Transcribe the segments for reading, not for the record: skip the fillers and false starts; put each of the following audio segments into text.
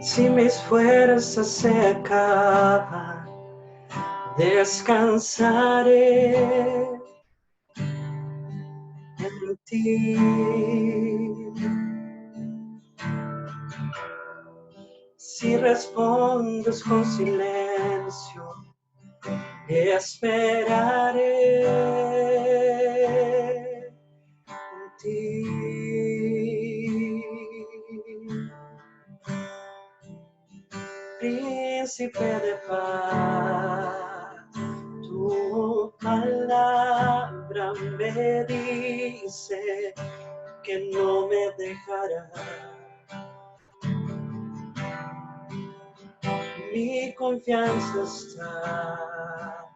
Si mis fuerzas se acaban, descansaré en ti. Si respondes con silencio, esperaré en ti. Príncipe de paz, tu palabra me dice que no me dejará. Mi confianza está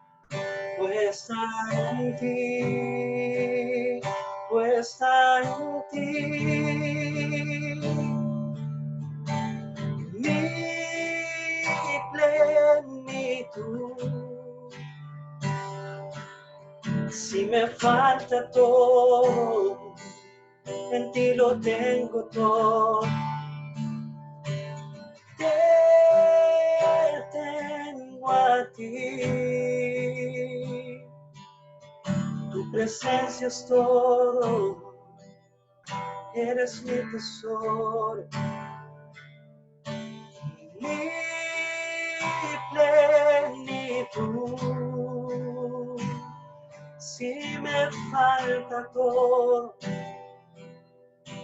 puesta en ti, puesta en ti. Mi plenitud. Si me falta todo, en ti lo tengo todo. Te tengo a ti. Tu presencia es todo. Eres mi tesoro. Mi plenitud. Si me falta todo,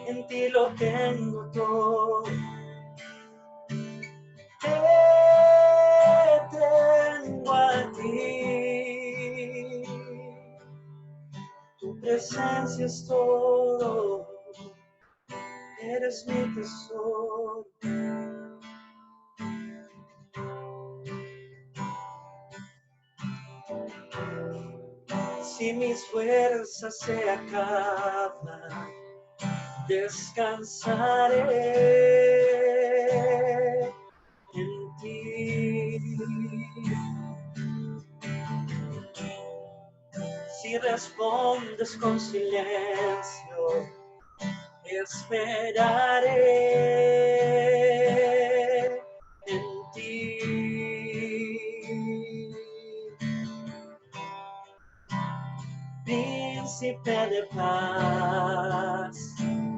en ti lo tengo todo. Te tengo a ti. Tu presencia es todo. Eres mi tesoro. Si mis fuerzas se acaban, descansaré en ti. Si respondes con silencio, esperaré en ti. Príncipe de paz,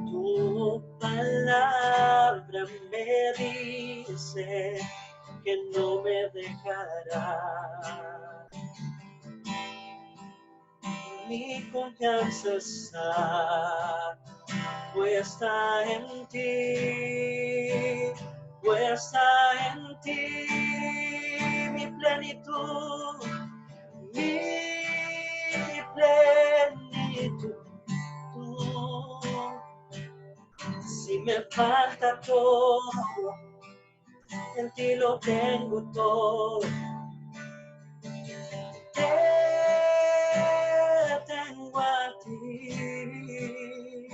tu palabra me dice que no me dejará. Mi confianza está puesta en ti, puesta en ti, mi plenitud, mi plenitud. Si me falta todo, en ti lo tengo todo. Te tengo a ti.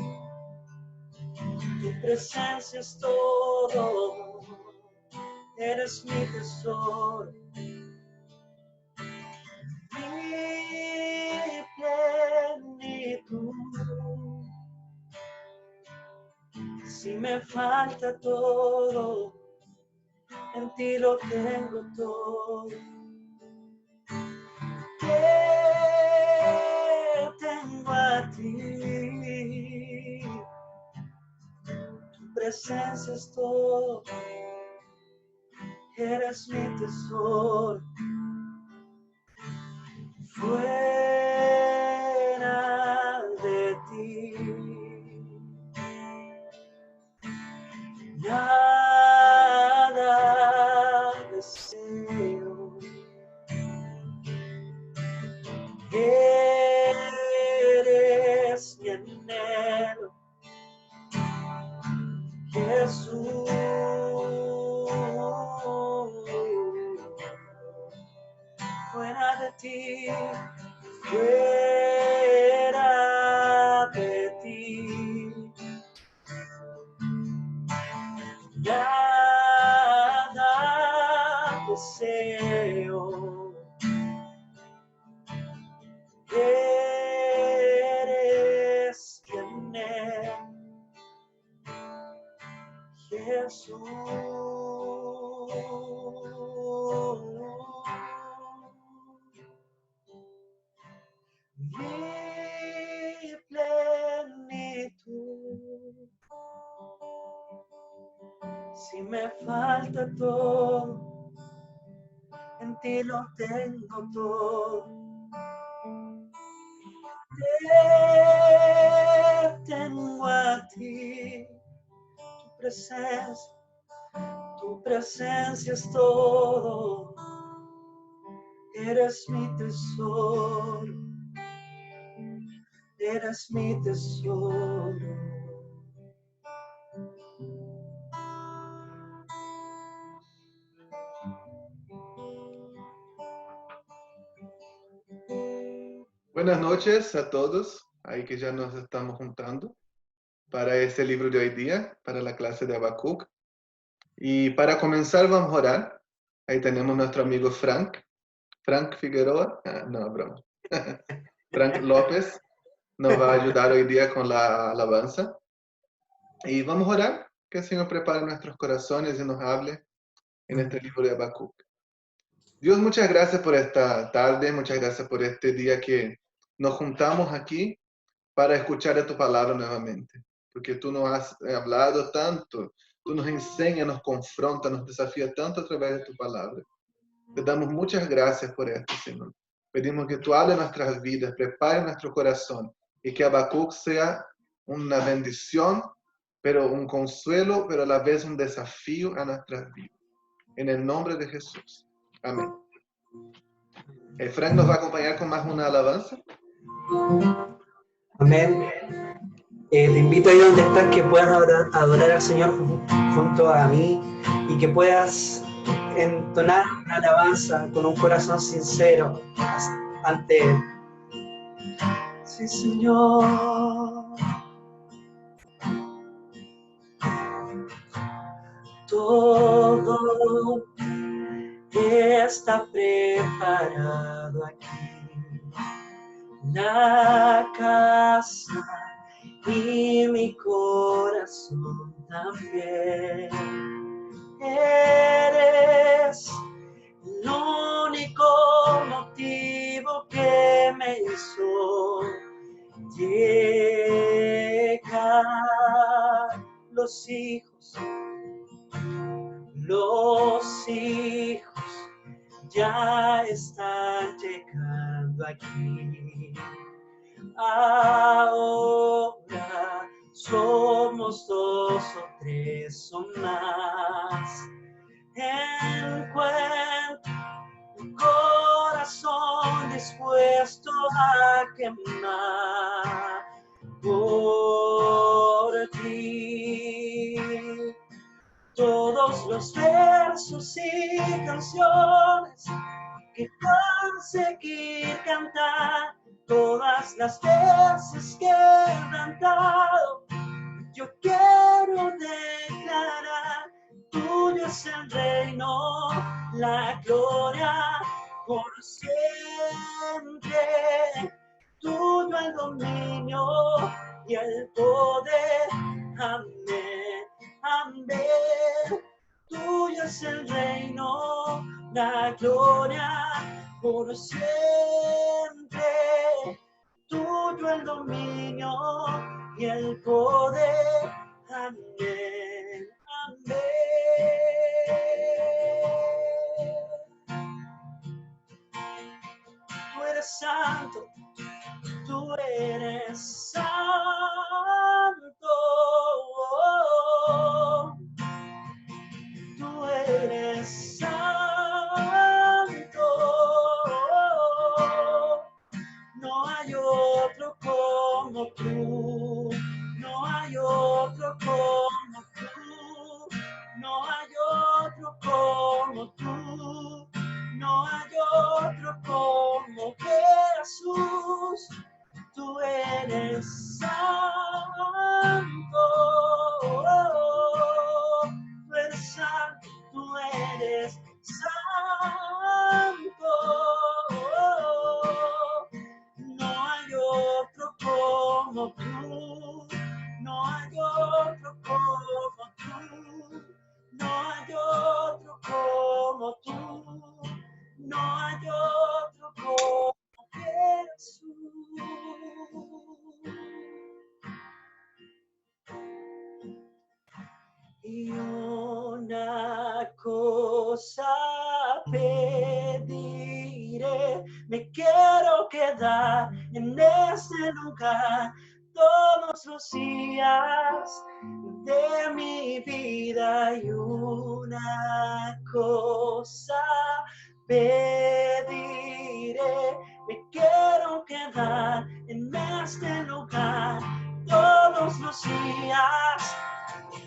Tu presencia es todo. Eres mi tesoro. Mi plenitud. Si me falta todo, en ti lo tengo todo. Te tengo a ti. Tu presencia es todo. Eres mi tesoro. Fuera de ti, nada deseo. Eres mi anhelo, Jesús. Fuera de ti, fuera de ti, nada deseo. Eres quien es, Jesús. Mi plenitud. Si me falta todo, en ti lo tengo todo. Te tengo a ti, tu presencia es todo. Eres mi tesoro, eres mi tesoro. Buenas noches a todos, ahí que ya nos estamos juntando para este libro de hoy día, para la clase de Habacuc. Y para comenzar vamos a orar. Ahí tenemos nuestro amigo Frank Figueroa, no, broma. Frank López nos va a ayudar hoy día con la alabanza. Y vamos a orar, que el Señor prepare nuestros corazones y nos hable en este libro de Habacuc. Dios, muchas gracias por esta tarde, muchas gracias por este día que nos juntamos aquí para escuchar de tu palabra nuevamente, porque tú nos has hablado tanto, tú nos enseñas, nos confrontas, nos desafías tanto a través de tu palabra. Te damos muchas gracias por esto, Señor. Pedimos que tú hables nuestras vidas, prepare nuestro corazón y que Habacuc sea una bendición, pero un consuelo, pero a la vez un desafío a nuestras vidas. En el nombre de Jesús. Amén. Frank nos va a acompañar con más una alabanza. Amén. Te invito ahí donde estás que puedas adorar al Señor junto a mí y que puedas entonar una alabanza con un corazón sincero ante Él. Sí, Señor. Todo está preparado aquí. La casa y mi corazón también. Eres el único motivo que me hizo llegar. Los hijos ya están llegando aquí. Ahora somos 2 o 3 o más. Encuentro un corazón dispuesto a quemar por ti. Todos los versos y canciones que conseguir cantar, todas las veces que he cantado, yo quiero declarar: tuyo es el reino, la gloria por siempre, tuyo el dominio y el poder. Amén, amén. Tuyo es el reino, la gloria por siempre, tuyo el dominio y el poder. Amén, amén. Tú eres santo, tú eres santo. Tú eres santo, no hay otro como tú, no hay otro y una cosa pediré. Me quiero quedar en este lugar todos los días de mi vida, y una cosa pediré. Me quiero quedar en este lugar todos los días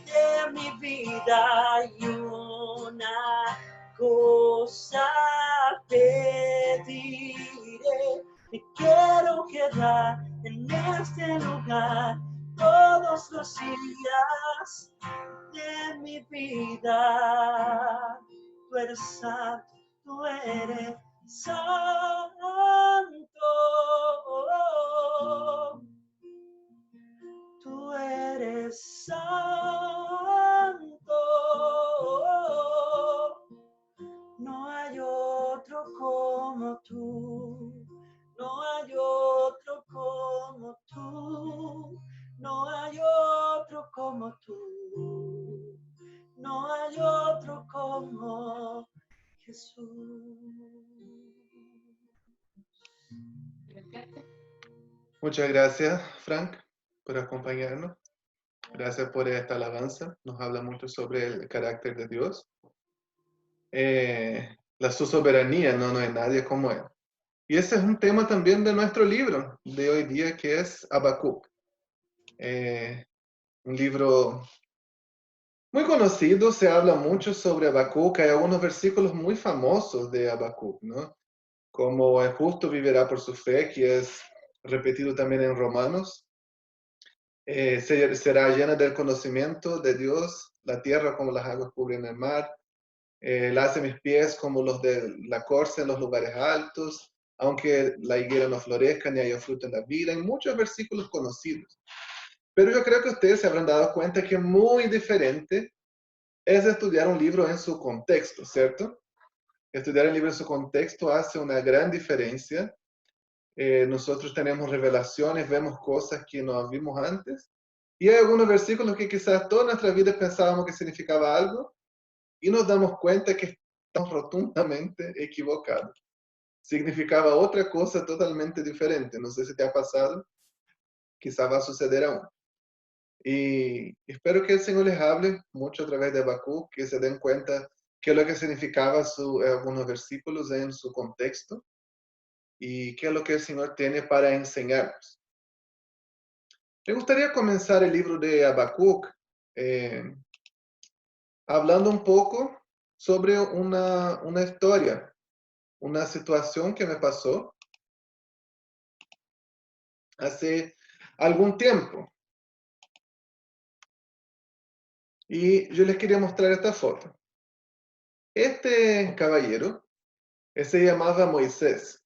de mi vida, y una cosa pediré. Me quiero quedar en este lugar todos los días de mi vida. Tú eres santo, tú eres santo. Tú eres santo. No hay otro como tú. No hay otro como tú. No hay otro como tú. No hay otro como Jesús. Muchas gracias, Frank, por acompañarnos. Gracias por esta alabanza. Nos habla mucho sobre el carácter de Dios. Su soberanía, no hay nadie como Él. Y ese es un tema también de nuestro libro de hoy día, que es Habacuc. Un libro muy conocido, se habla mucho sobre Habacuc. Hay algunos versículos muy famosos de Habacuc, ¿no? Como el justo vivirá por su fe, que es repetido también en Romanos. Será llena del conocimiento de Dios, la tierra como las aguas cubren el mar. Él hace mis pies como los de la corza en los lugares altos, aunque la higuera no florezca ni haya fruto en la vida. Hay muchos versículos conocidos. Pero yo creo que ustedes se habrán dado cuenta que muy diferente es estudiar un libro en su contexto, ¿cierto? Estudiar el libro en su contexto hace una gran diferencia. Nosotros tenemos revelaciones, vemos cosas que no vimos antes. Y hay algunos versículos que quizás toda nuestra vida pensábamos que significaba algo y nos damos cuenta que estamos rotundamente equivocados. Significaba otra cosa totalmente diferente. No sé si te ha pasado, quizás va a suceder aún. Y espero que el Señor les hable mucho a través de Habacuc, que se den cuenta qué es lo que significaba algunos versículos en su contexto y qué es lo que el Señor tiene para enseñarnos. Me gustaría comenzar el libro de Habacuc hablando un poco sobre una historia, una situación que me pasó hace algún tiempo. Y yo les quería mostrar esta foto. Este caballero, se llamaba Moisés.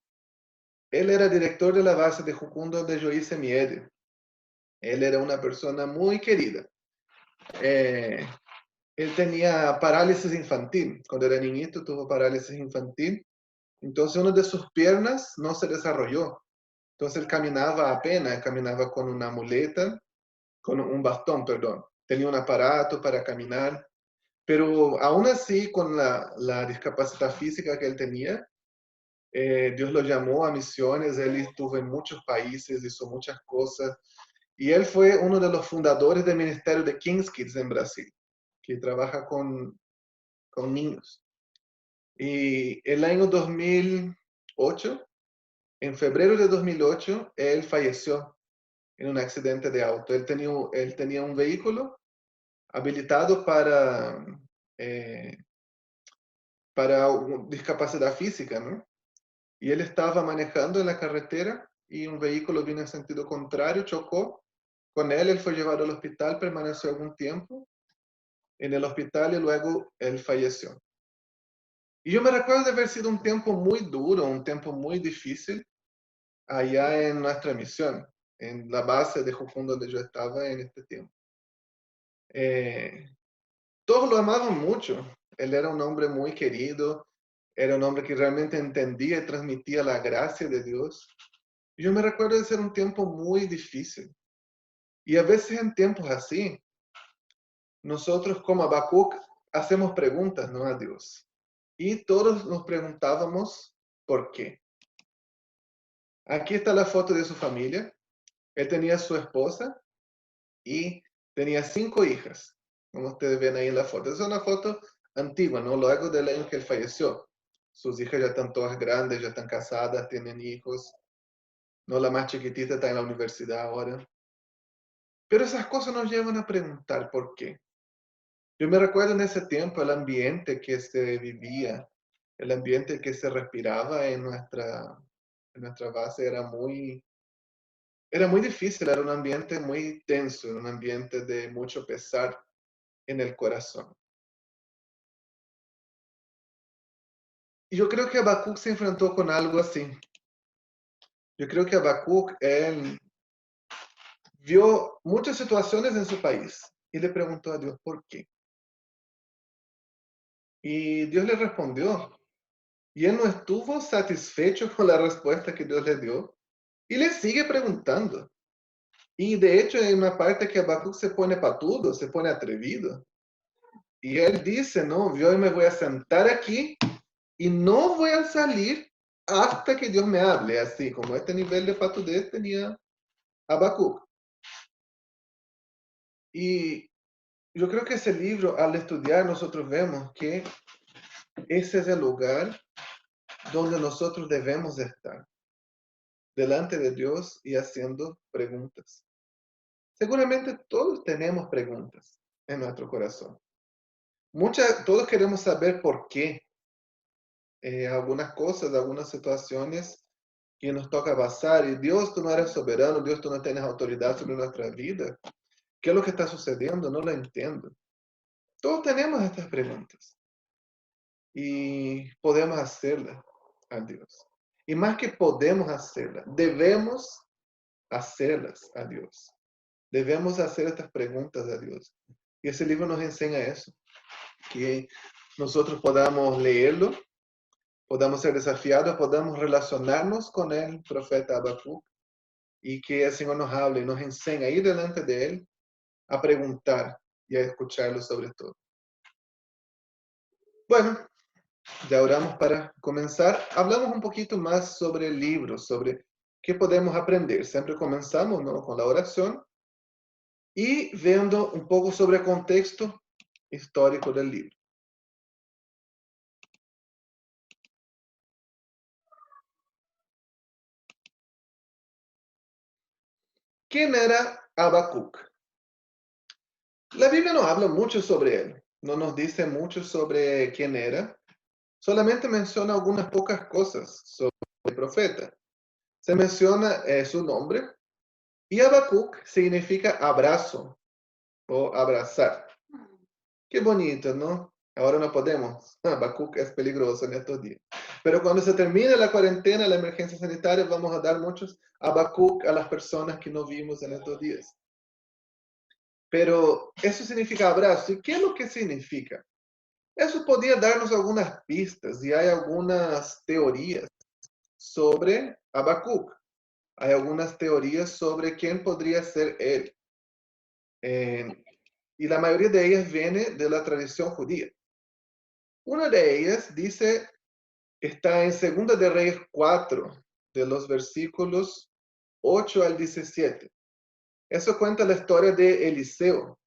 Él era director de la base de Jucundo donde yo hice mi EDE. Él era una persona muy querida. Él tenía parálisis infantil. Cuando era niñito tuvo parálisis infantil. Entonces una de sus piernas no se desarrolló. Entonces él caminaba apenas, caminaba con una muleta, con un bastón, perdón. Tenía un aparato para caminar. Pero aún así, con la discapacidad física que él tenía, Dios lo llamó a misiones, él estuvo en muchos países, hizo muchas cosas. Y él fue uno de los fundadores del ministerio de King's Kids en Brasil, que trabaja con niños. Y el año 2008, en febrero de 2008, él falleció en un accidente de auto. Él tenía un vehículo habilitado para discapacidad física, ¿no? Y él estaba manejando en la carretera y un vehículo vino en sentido contrario, chocó con él. Él fue llevado al hospital, permaneció algún tiempo en el hospital y luego él falleció. Y yo me recuerdo de haber sido un tiempo muy duro, un tiempo muy difícil allá en nuestra misión, en la base de Jucundo donde yo estaba en este tiempo. Todos lo amaban mucho. Él era un hombre muy querido, era un hombre que realmente entendía y transmitía la gracia de Dios. Yo me recuerdo de ser un tiempo muy difícil. Y a veces en tiempos así, nosotros como Habacuc hacemos preguntas, ¿no? A Dios. Y todos nos preguntábamos por qué. Aquí está la foto de su familia. Él tenía su esposa y tenía 5 hijas, como ustedes ven ahí en la foto. Es una foto antigua, ¿no? Luego del año que él falleció. Sus hijas ya están todas grandes, ya están casadas, tienen hijos. No, la más chiquitita está en la universidad ahora. Pero esas cosas nos llevan a preguntar por qué. Yo me recuerdo en ese tiempo el ambiente que se vivía, el ambiente que se respiraba en nuestra base era muy difícil, era un ambiente muy tenso, un ambiente de mucho pesar en el corazón. Y yo creo que Habacuc se enfrentó con algo así. Yo creo que Habacuc, él vio muchas situaciones en su país y le preguntó a Dios por qué. Y Dios le respondió. Y él no estuvo satisfecho con la respuesta que Dios le dio y le sigue preguntando. Y de hecho hay una parte que Habacuc se pone patudo, se pone atrevido. Y él dice, no, yo me voy a sentar aquí y no voy a salir hasta que Dios me hable, así como este nivel de patudez tenía Habacuc. Y yo creo que ese libro, al estudiar, nosotros vemos que ese es el lugar donde nosotros debemos estar, delante de Dios y haciendo preguntas. Seguramente todos tenemos preguntas en nuestro corazón. Todos queremos saber por qué algunas cosas, algunas situaciones que nos toca pasar. Y Dios, tú no eres soberano, Dios, tú no tienes autoridad sobre nuestra vida. ¿Qué es lo que está sucediendo? No lo entiendo. Todos tenemos estas preguntas y podemos hacerlas a Dios. Y más que podemos hacerlas, debemos hacerlas a Dios. Debemos hacer estas preguntas a Dios. Y ese libro nos enseña eso, que nosotros podamos leerlo, podamos ser desafiados, podamos relacionarnos con el profeta Habacuc y que el Señor nos hable y nos enseñe a ir delante de Él a preguntar y a escucharlo sobre todo. Bueno, ya oramos para comenzar. Hablamos un poquito más sobre el libro, sobre qué podemos aprender. Siempre comenzamos, ¿no?, con la oración y viendo un poco sobre el contexto histórico del libro. ¿Quién era Habacuc? La Biblia no habla mucho sobre él, no nos dice mucho sobre quién era, solamente menciona algunas pocas cosas sobre el profeta. Se menciona su nombre y Habacuc significa abrazo o abrazar. Qué bonito, ¿no? Ahora no podemos. Habacuc es peligroso en estos días. Pero cuando se termine la cuarentena, la emergencia sanitaria, vamos a dar muchos Habacuc a las personas que no vimos en estos días. Pero eso significa abrazo. ¿Y qué es lo que significa? Eso podría darnos algunas pistas y hay algunas teorías sobre Habacuc. Hay algunas teorías sobre quién podría ser él. Y la mayoría de ellas viene de la tradición judía. Una de ellas dice, está en 2 de Reyes 4, de los versículos 8 al 17. Eso cuenta la historia de Eliseo.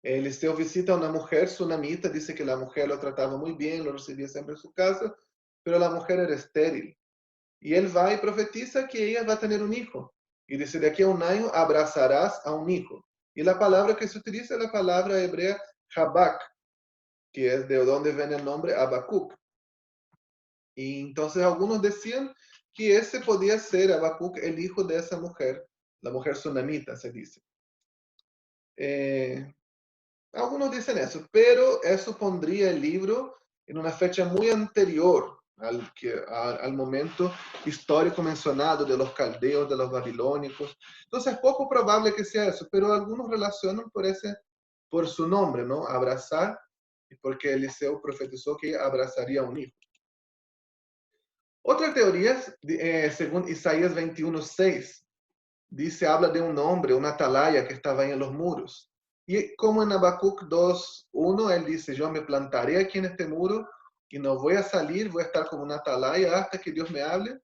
Eliseo visita a una mujer sunamita, dice que la mujer lo trataba muy bien, lo recibía siempre en su casa, pero la mujer era estéril. Y él va y profetiza que ella va a tener un hijo. Y dice, de aquí a un año abrazarás a un hijo. Y la palabra que se utiliza es la palabra hebrea Habak, que es de donde viene el nombre Habacuc. Y entonces algunos decían que ese podía ser Habacuc, el hijo de esa mujer, la mujer sunamita, se dice. Algunos dicen eso, pero eso pondría el libro en una fecha muy anterior al momento histórico mencionado de los caldeos, de los babilónicos. Entonces es poco probable que sea eso, pero algunos relacionan por su nombre, ¿no? Abrazar, porque Eliseo profetizó que abrazaría a un hijo. Otra teoría, según Isaías 21:6, dice, habla de un hombre, una atalaya que estaba en los muros. Y como en Habacuc 2:1, él dice, yo me plantaré aquí en este muro y no voy a salir, voy a estar como una atalaya hasta que Dios me hable.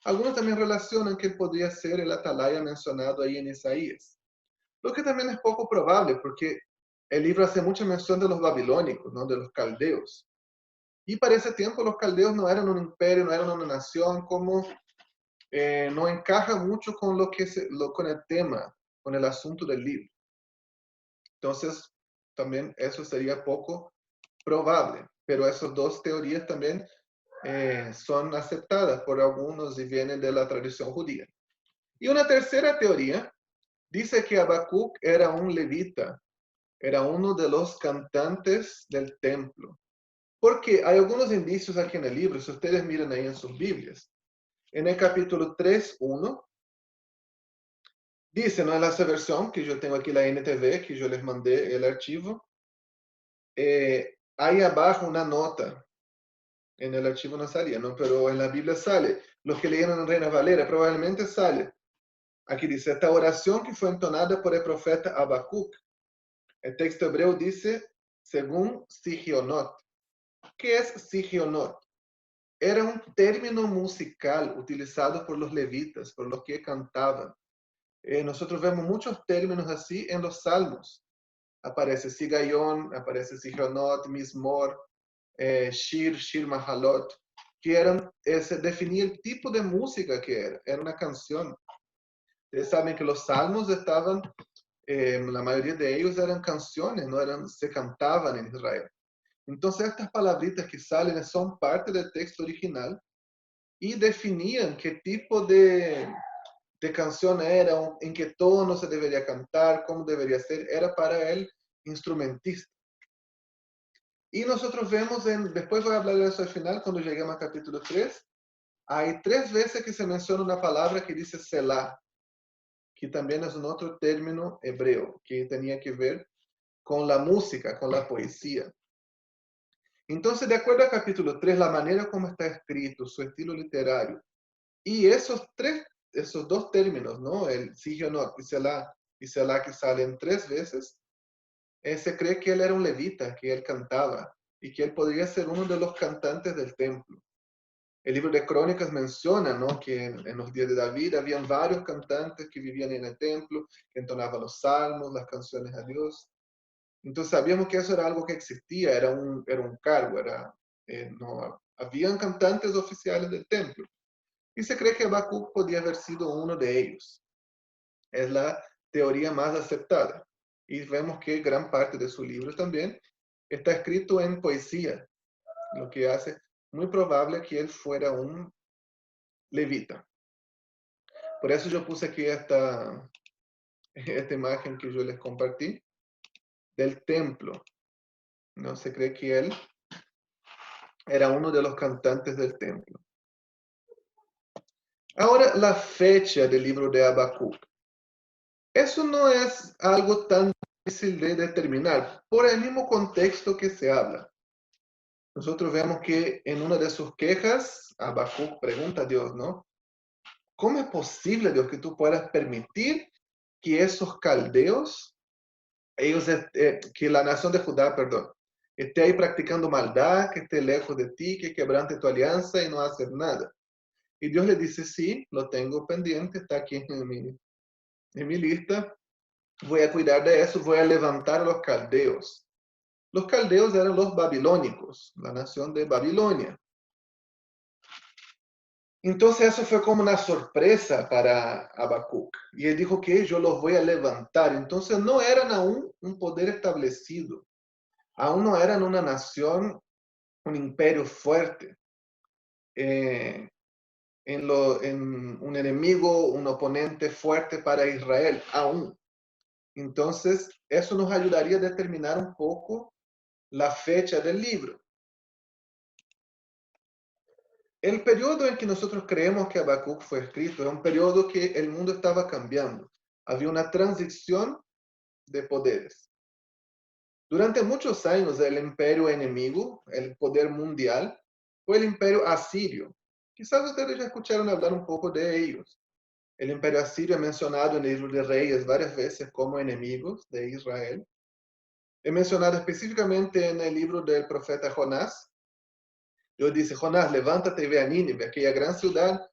Algunos también relacionan que él podría ser el atalaya mencionado ahí en Isaías. Lo que también es poco probable, porque el libro hace mucha mención de los babilónicos, ¿no? De los caldeos. Y para ese tiempo los caldeos no eran un imperio, no eran una nación, como no encaja mucho con con el tema, con el asunto del libro. Entonces, también eso sería poco probable, pero esas dos teorías también son aceptadas por algunos y vienen de la tradición judía. Y una tercera teoría dice que Habacuc era un levita, era uno de los cantantes del templo. Porque hay algunos indicios aquí en el libro, si ustedes miran ahí en sus Biblias. En el capítulo 3:1, dice, ¿no? En la versión que yo tengo aquí, la NTV, que yo les mandé el archivo, hay abajo una nota. En el archivo no salía, ¿no? Pero en la Biblia sale. Los que leyeron en Reina Valera probablemente sale. Aquí dice, esta oración que fue entonada por el profeta Habacuc. El texto hebreo dice, según Sigionot. ¿Qué es Sigionot? Era un término musical utilizado por los levitas, por los que cantaban. Nosotros vemos muchos términos así en los salmos. Aparece Sigayón, aparece Sigionot, Mismor, Shir Mahalot, que se definía el tipo de música que era una canción. Ustedes saben que los salmos estaban, la mayoría de ellos eran canciones, no eran, se cantaban en Israel. Entonces estas palabritas que salen son parte del texto original y definían qué tipo de canción era, en qué tono se debería cantar, cómo debería ser, era para el instrumentista. Y nosotros vemos, después voy a hablar de eso al final, cuando lleguemos al capítulo 3, hay 3 veces que se menciona una palabra que dice Selah, que también es un otro término hebreo, que tenía que ver con la música, con la poesía. Entonces, de acuerdo al capítulo 3, la manera como está escrito, su estilo literario, y esos dos términos, ¿no? El Sigionot y Selah que salen 3 veces, se cree que él era un levita, que él cantaba, y que él podría ser uno de los cantantes del templo. El libro de Crónicas menciona, ¿no? Que en los días de David habían varios cantantes que vivían en el templo, que entonaban los salmos, las canciones a Dios. Entonces sabíamos que eso era algo que existía, era un cargo, no, habían cantantes oficiales del templo. Y se cree que Habacuc podía haber sido uno de ellos. Es la teoría más aceptada. Y vemos que gran parte de su libro también está escrito en poesía, lo que hace muy probable que él fuera un levita. Por eso yo puse aquí esta imagen que yo les compartí del templo. No se cree que él era uno de los cantantes del templo. Ahora, la fecha del libro de Habacuc. Eso no es algo tan difícil de determinar por el mismo contexto que se habla. Nosotros vemos que en una de sus quejas, Habacuc pregunta a Dios, ¿no? ¿Cómo es posible, Dios, que tú puedas permitir que esos caldeos, que la nación de Judá, perdón, esté ahí practicando maldad, que esté lejos de ti, que quebrante tu alianza y no hacer nada? Y Dios le dice, sí, lo tengo pendiente, está aquí en mi lista, voy a cuidar de eso, voy a levantar a los caldeos. Los caldeos eran los babilónicos, la nación de Babilonia. Entonces eso fue como una sorpresa para Habacuc. Y él dijo que yo los voy a levantar. Entonces no eran aún un poder establecido. Aún no eran una nación, un imperio fuerte. En un enemigo, un oponente fuerte para Israel, aún. Entonces, eso nos ayudaría a determinar un poco la fecha del libro. El periodo en que nosotros creemos que Habacuc fue escrito era un periodo que el mundo estaba cambiando. Había una transición de poderes. Durante muchos años, el imperio enemigo, el poder mundial, fue el imperio asirio. Quizás ustedes ya escucharon hablar un poco de ellos. El imperio asirio es mencionado en el libro de Reyes varias veces como enemigos de Israel. He mencionado específicamente en el libro del profeta Jonás. Dios dice, Jonás, levántate y ve a Nínive, aquella gran ciudad,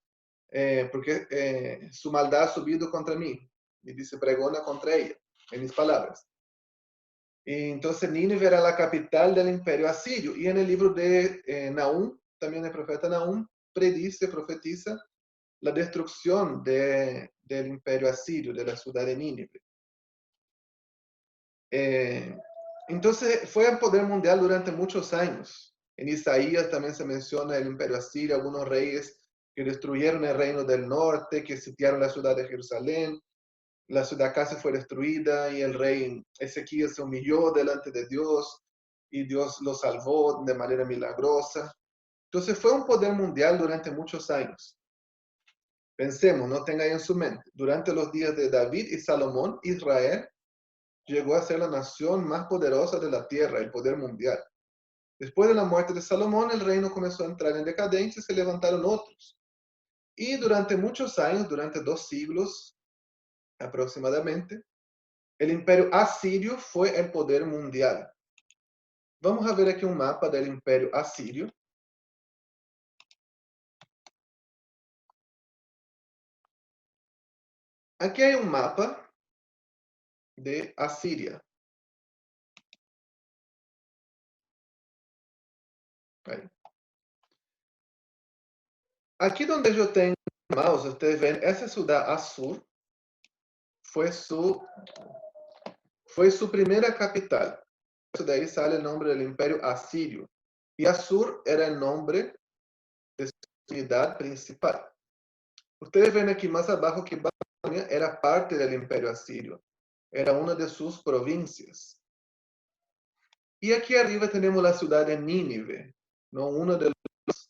porque su maldad ha subido contra mí. Y dice, pregona contra ella, en mis palabras. Y entonces Nínive era la capital del imperio asirio. Y en el libro de Nahum, también el profeta Nahum, profetiza la destrucción del imperio asirio, de la ciudad de Nínive. Entonces fue el poder mundial durante muchos años. En Isaías también se menciona el imperio asirio, algunos reyes que destruyeron el reino del norte, que sitiaron la ciudad de Jerusalén. La ciudad casi fue destruida y el rey Ezequías se humilló delante de Dios y Dios lo salvó de manera milagrosa. Entonces fue un poder mundial durante muchos años. Pensemos, no tenga ahí en su mente, durante los días de David y Salomón, Israel llegó a ser la nación más poderosa de la tierra, el poder mundial. Después de la muerte de Salomón, el reino comenzó a entrar en decadencia y se levantaron otros. Y durante muchos años, durante 2 siglos aproximadamente, el imperio asirio fue el poder mundial. Vamos a ver aquí un mapa del imperio asirio. Aquí hay un mapa de Asiria. Ahí. Aquí donde yo tengo el mouse, ustedes ven, esa ciudad Assur fue su primera capital. De ahí sale el nombre del imperio asirio. Y Assur era el nombre de su ciudad principal. Ustedes ven aquí más abajo que Babilonia era parte del imperio asirio. Era una de sus provincias. Y aquí arriba tenemos la ciudad de Nínive, ¿no? Uno de los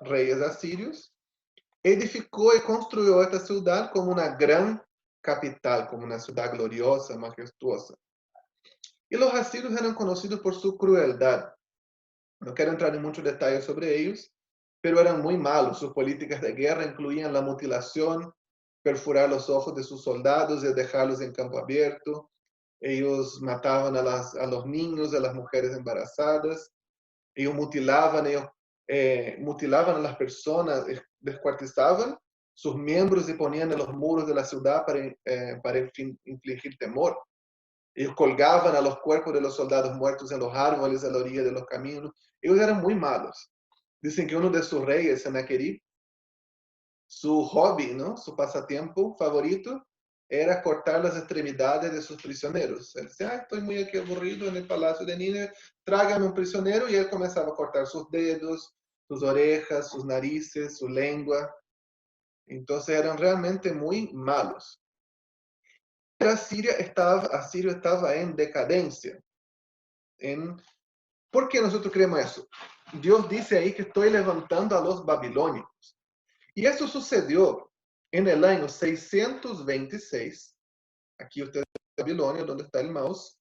reyes asirios edificó y construyó esta ciudad como una gran capital, como una ciudad gloriosa, majestuosa. Y los asirios eran conocidos por su crueldad. No quiero entrar en muchos detalles sobre ellos, pero eran muy malos. Sus políticas de guerra incluían la mutilación, perforar los ojos de sus soldados y dejarlos en campo abierto. Ellos mataban a los niños, a las mujeres embarazadas. Ellos mutilaban a las personas, descuartizaban sus miembros y ponían en los muros de la ciudad para infligir temor. Ellos colgaban a los cuerpos de los soldados muertos en los árboles a la orilla de los caminos. Ellos eran muy malos. Dicen que uno de sus reyes, Sennacherib, su hobby, ¿no? Su pasatiempo favorito era cortar las extremidades de sus prisioneros. Él decía, estoy muy aquí aburrido en el palacio de Nínive, tráigame un prisionero, y él comenzaba a cortar sus dedos, sus orejas, sus narices, su lengua. Entonces eran realmente muy malos. Asirio estaba en decadencia. ¿Por qué nosotros creemos eso? Dios dice ahí que estoy levantando a los babilónicos. Y eso sucedió en el año 626. Aquí ustedes ven Babilonia, donde está el mouse.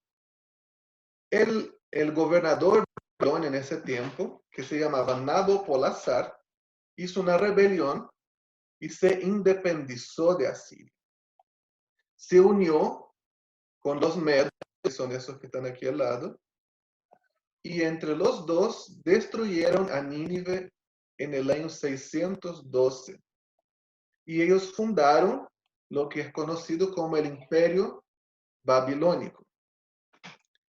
El gobernador de Babilonia en ese tiempo, que se llamaba Nabopolassar, hizo una rebelión y se independizó de Asiria. Se unió con los medos, que son esos que están aquí al lado, y entre los dos destruyeron a Nínive en el año 612. Y ellos fundaron lo que es conocido como el Imperio Babilónico.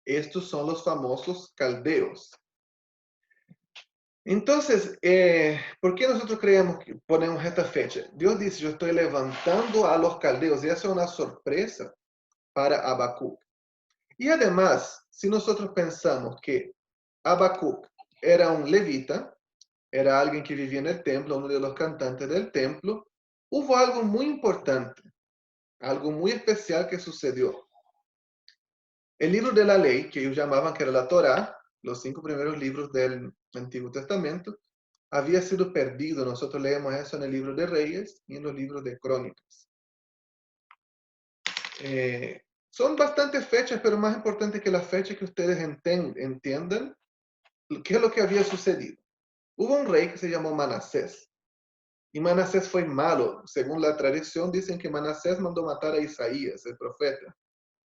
Estos son los famosos caldeos. Entonces, ¿por qué nosotros creemos que ponemos esta fecha? Dios dice, yo estoy levantando a los caldeos, y esa es una sorpresa para Habacuc. Y además, si nosotros pensamos que Habacuc era un levita, era alguien que vivía en el templo, uno de los cantantes del templo, hubo algo muy importante, algo muy especial que sucedió. El libro de la ley, que ellos llamaban que era la Torá, los 5 primeros libros del Antiguo Testamento, había sido perdido. Nosotros leemos eso en el libro de Reyes y en los libros de Crónicas. Son bastantes fechas, pero más importante que las fechas que ustedes entiendan qué es lo que había sucedido. Hubo un rey que se llamó Manasés. Y Manasés fue malo. Según la tradición, dicen que Manasés mandó matar a Isaías, el profeta.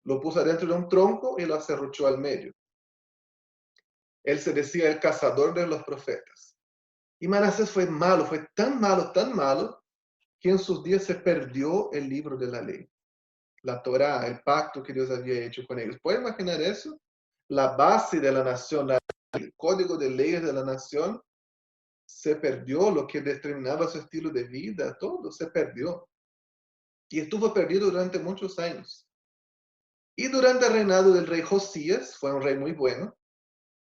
lo puso adentro de un tronco y lo aserruchó al medio. Él se decía el cazador de los profetas. Y Manasés fue tan malo, que en sus días se perdió el libro de la ley, la Torá, el pacto que Dios había hecho con ellos. ¿Puede imaginar eso? La base de la nación, el código de leyes de la nación, se perdió, lo que determinaba su estilo de vida, todo se perdió. Y estuvo perdido durante muchos años. Y durante el reinado del rey Josías, fue un rey muy bueno,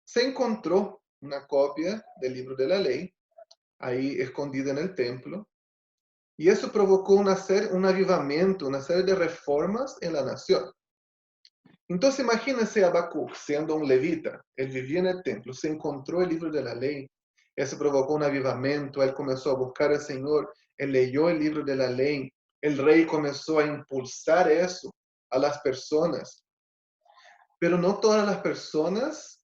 se encontró una copia del libro de la ley, ahí escondida en el templo, y eso provocó un avivamiento, una serie de reformas en la nación. Entonces imagínense a Habacuc siendo un levita, él vivía en el templo, se encontró el libro de la ley, eso provocó un avivamiento, él comenzó a buscar al Señor, él leyó el libro de la ley, el rey comenzó a impulsar eso a las personas, pero no todas las personas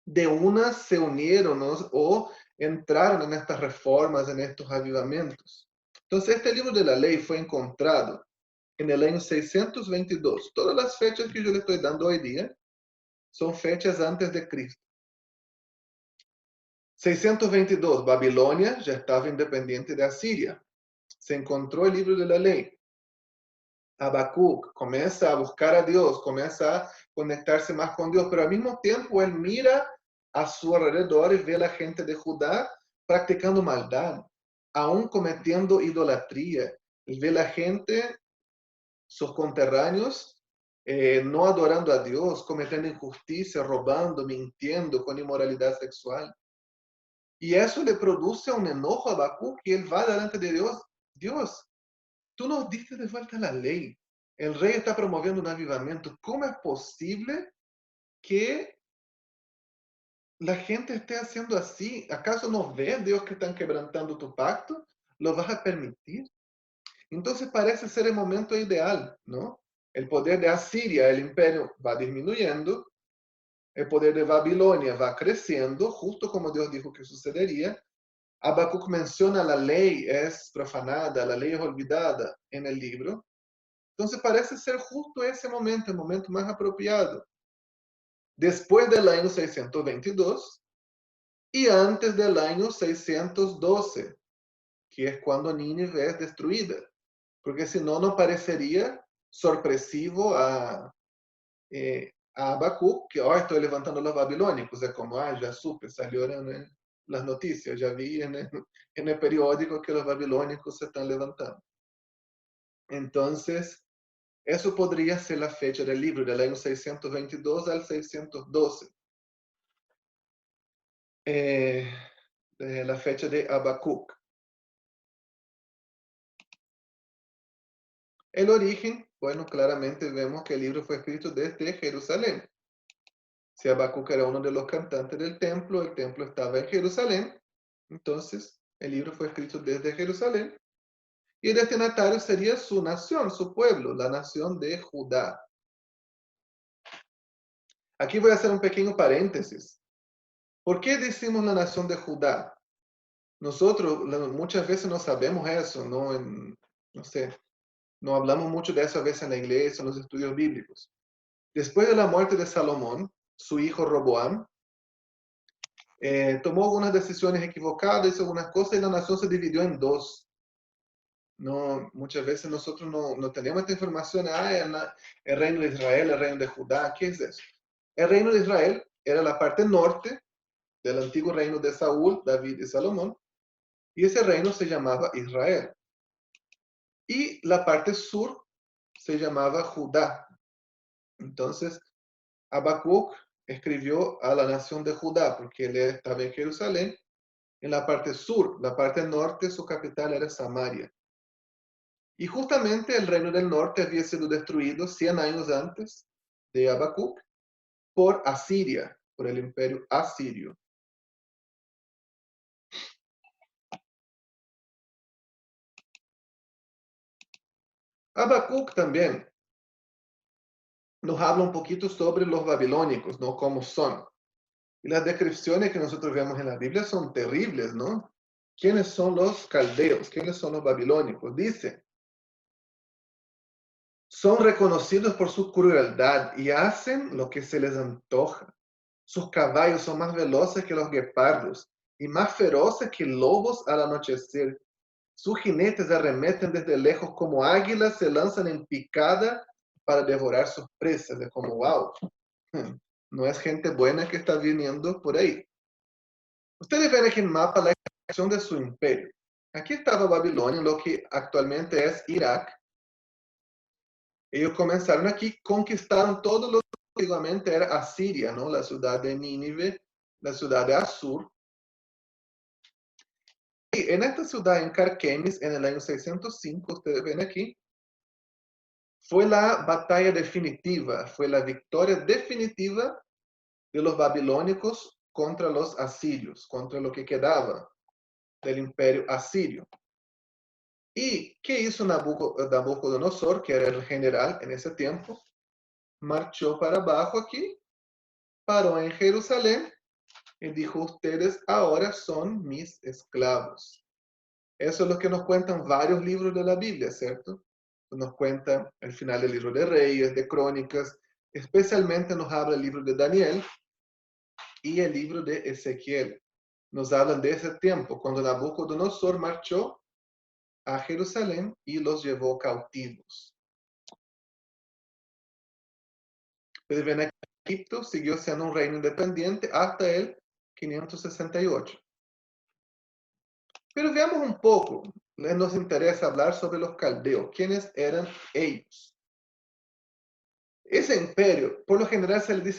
de una se unieron, ¿no? O entraron en estas reformas, en estos avivamientos. Entonces este libro de la ley fue encontrado en el año 622. Todas las fechas que yo le estoy dando hoy día son fechas antes de Cristo. 622, Babilonia ya estaba independiente de Asiria. Se encontró el libro de la ley. Habacuc comienza a buscar a Dios, comienza a conectarse más con Dios, pero al mismo tiempo él mira a su alrededor y ve a la gente de Judá practicando maldad, aún cometiendo idolatría. Y ve a la gente, sus conterráneos, no adorando a Dios, cometiendo injusticia, robando, mintiendo, con inmoralidad sexual. Y eso le produce un enojo a Habacuc y él va delante de Dios. Dios, tú nos diste de vuelta la ley. El rey está promoviendo un avivamiento. ¿Cómo es posible que la gente esté haciendo así? ¿Acaso no ves, Dios, que están quebrantando tu pacto? ¿Lo vas a permitir? Entonces parece ser el momento ideal, ¿no? El poder de Asiria, el imperio, va disminuyendo. El poder de Babilonia va creciendo, justo como Dios dijo que sucedería. Habacuc menciona la ley es profanada, la ley es olvidada en el libro. Entonces parece ser justo ese momento, el momento más apropiado. Después del año 622 y antes del año 612, que es cuando Nínive es destruida. Porque si no, no parecería sorpresivo a Habacuc que hoy estoy levantando los babilónicos. Es como, ya supe, salió en las noticias, ya vi en el periódico que los babilónicos se están levantando. Entonces, eso podría ser la fecha del libro, del año 622 al 612. La fecha de Habacuc. El origen, bueno, claramente vemos que el libro fue escrito desde Jerusalén. Si Habacuc era uno de los cantantes del templo, el templo estaba en Jerusalén, entonces el libro fue escrito desde Jerusalén. Y el destinatario sería su nación, su pueblo, la nación de Judá. Aquí voy a hacer un pequeño paréntesis. ¿Por qué decimos la nación de Judá? Nosotros muchas veces no sabemos eso, no sé, no hablamos mucho de eso a veces en la iglesia, en los estudios bíblicos. Después de la muerte de Salomón, su hijo Roboam tomó algunas decisiones equivocadas, hizo algunas cosas y la nación se dividió en dos. No, muchas veces nosotros no tenemos esta información, el reino de Israel, el reino de Judá, ¿qué es eso? El reino de Israel era la parte norte del antiguo reino de Saúl, David y Salomón, y ese reino se llamaba Israel. Y la parte sur se llamaba Judá. Entonces, Habacuc escribió a la nación de Judá, porque él estaba en Jerusalén, en la parte sur, la parte norte, su capital era Samaria. Y justamente el reino del norte había sido destruido 100 años antes de Habacuc por Asiria, por el imperio asirio. Habacuc también nos habla un poquito sobre los babilónicos, ¿no? Cómo son. Y las descripciones que nosotros vemos en la Biblia son terribles, ¿no? ¿Quiénes son los caldeos? ¿Quiénes son los babilónicos? Dice, Son reconocidos por su crueldad y hacen lo que se les antoja. Sus caballos son más veloces que los guepardos y más feroces que lobos al anochecer. Sus jinetes arremeten desde lejos como águilas, se lanzan en picada para devorar sus presas. Es como, wow, no es gente buena que está viniendo por ahí. Ustedes ven aquí en el mapa la expansión de su imperio. Aquí estaba Babilonia, lo que actualmente es Irak. Ellos comenzaron aquí, conquistaron todo lo que antiguamente era Asiria, ¿no? La ciudad de Nínive, la ciudad de Asur. Y en esta ciudad, en Carquemis, en el año 605, ustedes ven aquí, fue la batalla definitiva, fue la victoria definitiva de los babilónicos contra los asirios, contra lo que quedaba del imperio asirio. ¿Y qué hizo Nabucodonosor, que era el general en ese tiempo? Marchó para abajo aquí, paró en Jerusalén y dijo, ustedes ahora son mis esclavos. Eso es lo que nos cuentan varios libros de la Biblia, ¿cierto? Nos cuenta el final del libro de Reyes, de Crónicas, especialmente nos habla el libro de Daniel y el libro de Ezequiel. Nos hablan de ese tiempo, cuando Nabucodonosor marchó a Jerusalén y los llevó cautivos. Ustedes ven aquí, Egipto siguió siendo un reino independiente hasta el 568. Pero veamos un poco, nos interesa hablar sobre los caldeos. ¿Quiénes eran ellos? Ese imperio, por lo general se le dice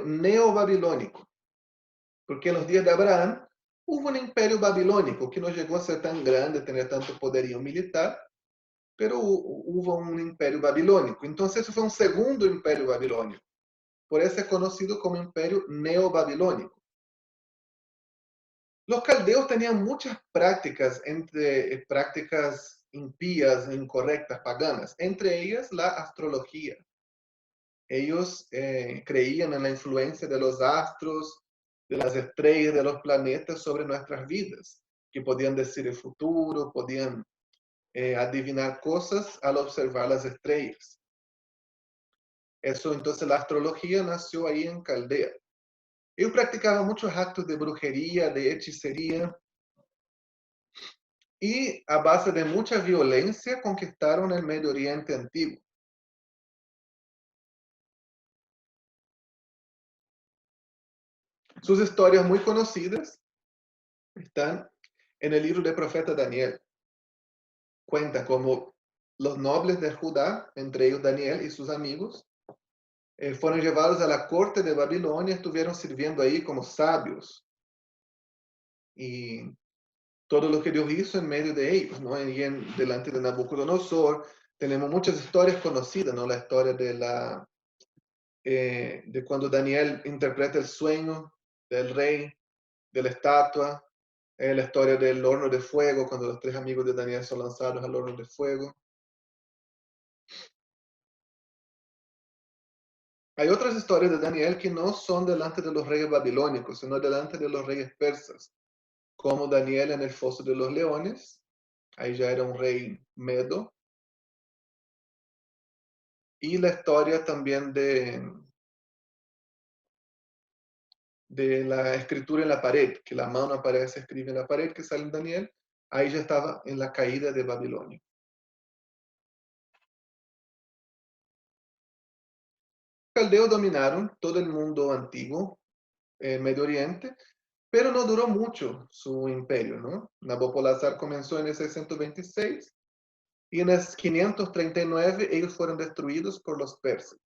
neobabilónico, porque en los días de Abraham hubo un imperio babilónico que no llegó a ser tan grande, tener tanto poderío militar, pero hubo un imperio babilónico. Entonces, eso fue un segundo imperio babilónico. Por eso es conocido como imperio neobabilónico. Los caldeos tenían muchas prácticas, entre prácticas impías, incorrectas, paganas, entre ellas la astrología. Ellos creían en la influencia de los astros, de las estrellas, de los planetas sobre nuestras vidas, que podían decir el futuro, podían adivinar cosas al observar las estrellas. Eso, entonces, la astrología nació ahí en Caldea. Ellos practicaban muchos actos de brujería, de hechicería, y a base de mucha violencia conquistaron el Medio Oriente antiguo. Sus historias muy conocidas están en el libro del profeta Daniel. Cuenta cómo los nobles de Judá, entre ellos Daniel y sus amigos, fueron llevados a la corte de Babilonia, estuvieron sirviendo ahí como sabios. Y todo lo que Dios hizo en medio de ellos, ¿no? Y delante de Nabucodonosor, tenemos muchas historias conocidas, ¿no? La historia de cuando Daniel interpreta el sueño del rey, de la estatua, la historia del horno de fuego, cuando los tres amigos de Daniel son lanzados al horno de fuego. Hay otras historias de Daniel que no son delante de los reyes babilónicos, sino delante de los reyes persas, como Daniel en el foso de los leones, ahí ya era un rey medo, y la historia también de la escritura en la pared, que la mano aparece, escribe en la pared, que sale en Daniel, ahí ya estaba en la caída de Babilonia. Los caldeos dominaron todo el mundo antiguo, el Medio Oriente, pero no duró mucho su imperio, ¿no? Nabopolassar comenzó en el 626 y en el 539 ellos fueron destruidos por los persas.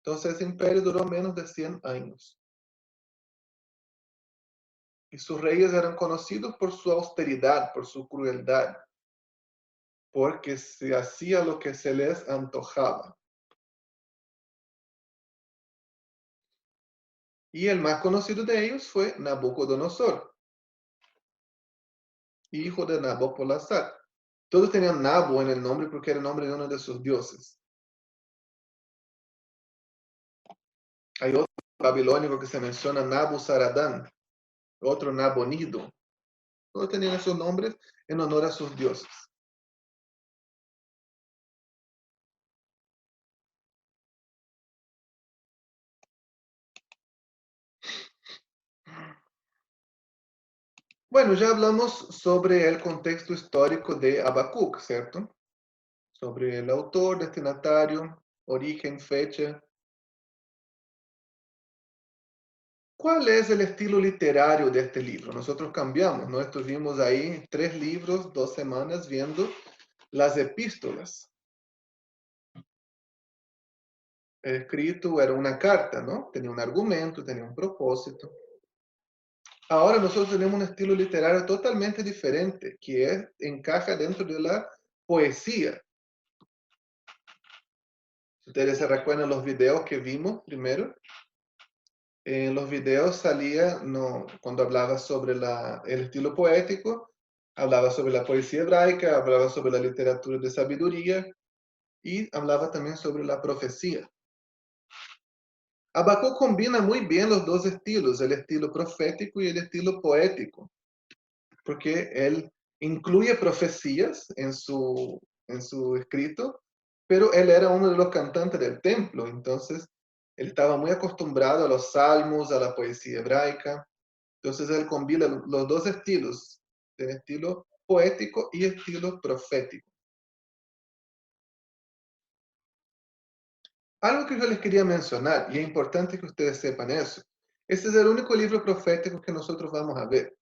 Entonces ese imperio duró menos de 100 años. Y sus reyes eran conocidos por su austeridad, por su crueldad, porque se hacía lo que se les antojaba. Y el más conocido de ellos fue Nabucodonosor, hijo de Nabopolassar. Todos tenían Nabo en el nombre porque era el nombre de uno de sus dioses. Hay otro babilónico que se menciona Nabuzaradán, otro Nabonido. Todos tenían esos nombres en honor a sus dioses. Bueno, ya hablamos sobre el contexto histórico de Habacuc, ¿cierto? Sobre el autor, destinatario, origen, fecha. ¿Cuál es el estilo literario de este libro? Nosotros cambiamos, ¿no? Estuvimos ahí 3 libros, 2 semanas viendo las epístolas. El escrito era una carta, ¿no? Tenía un argumento, tenía un propósito. Ahora nosotros tenemos un estilo literario totalmente diferente, encaja dentro de la poesía. Si ustedes se recuerdan los videos que vimos primero, en los videos salía, no, cuando hablaba sobre el estilo poético, hablaba sobre la poesía hebraica, hablaba sobre la literatura de sabiduría y hablaba también sobre la profecía. Habacuc combina muy bien los dos estilos, el estilo profético y el estilo poético, porque él incluye profecías en su escrito, pero él era uno de los cantantes del templo, entonces él estaba muy acostumbrado a los salmos, a la poesía hebraica. Entonces él combina los dos estilos, el estilo poético y estilo profético. Algo que yo les quería mencionar, y es importante que ustedes sepan eso, este es el único libro profético que nosotros vamos a ver.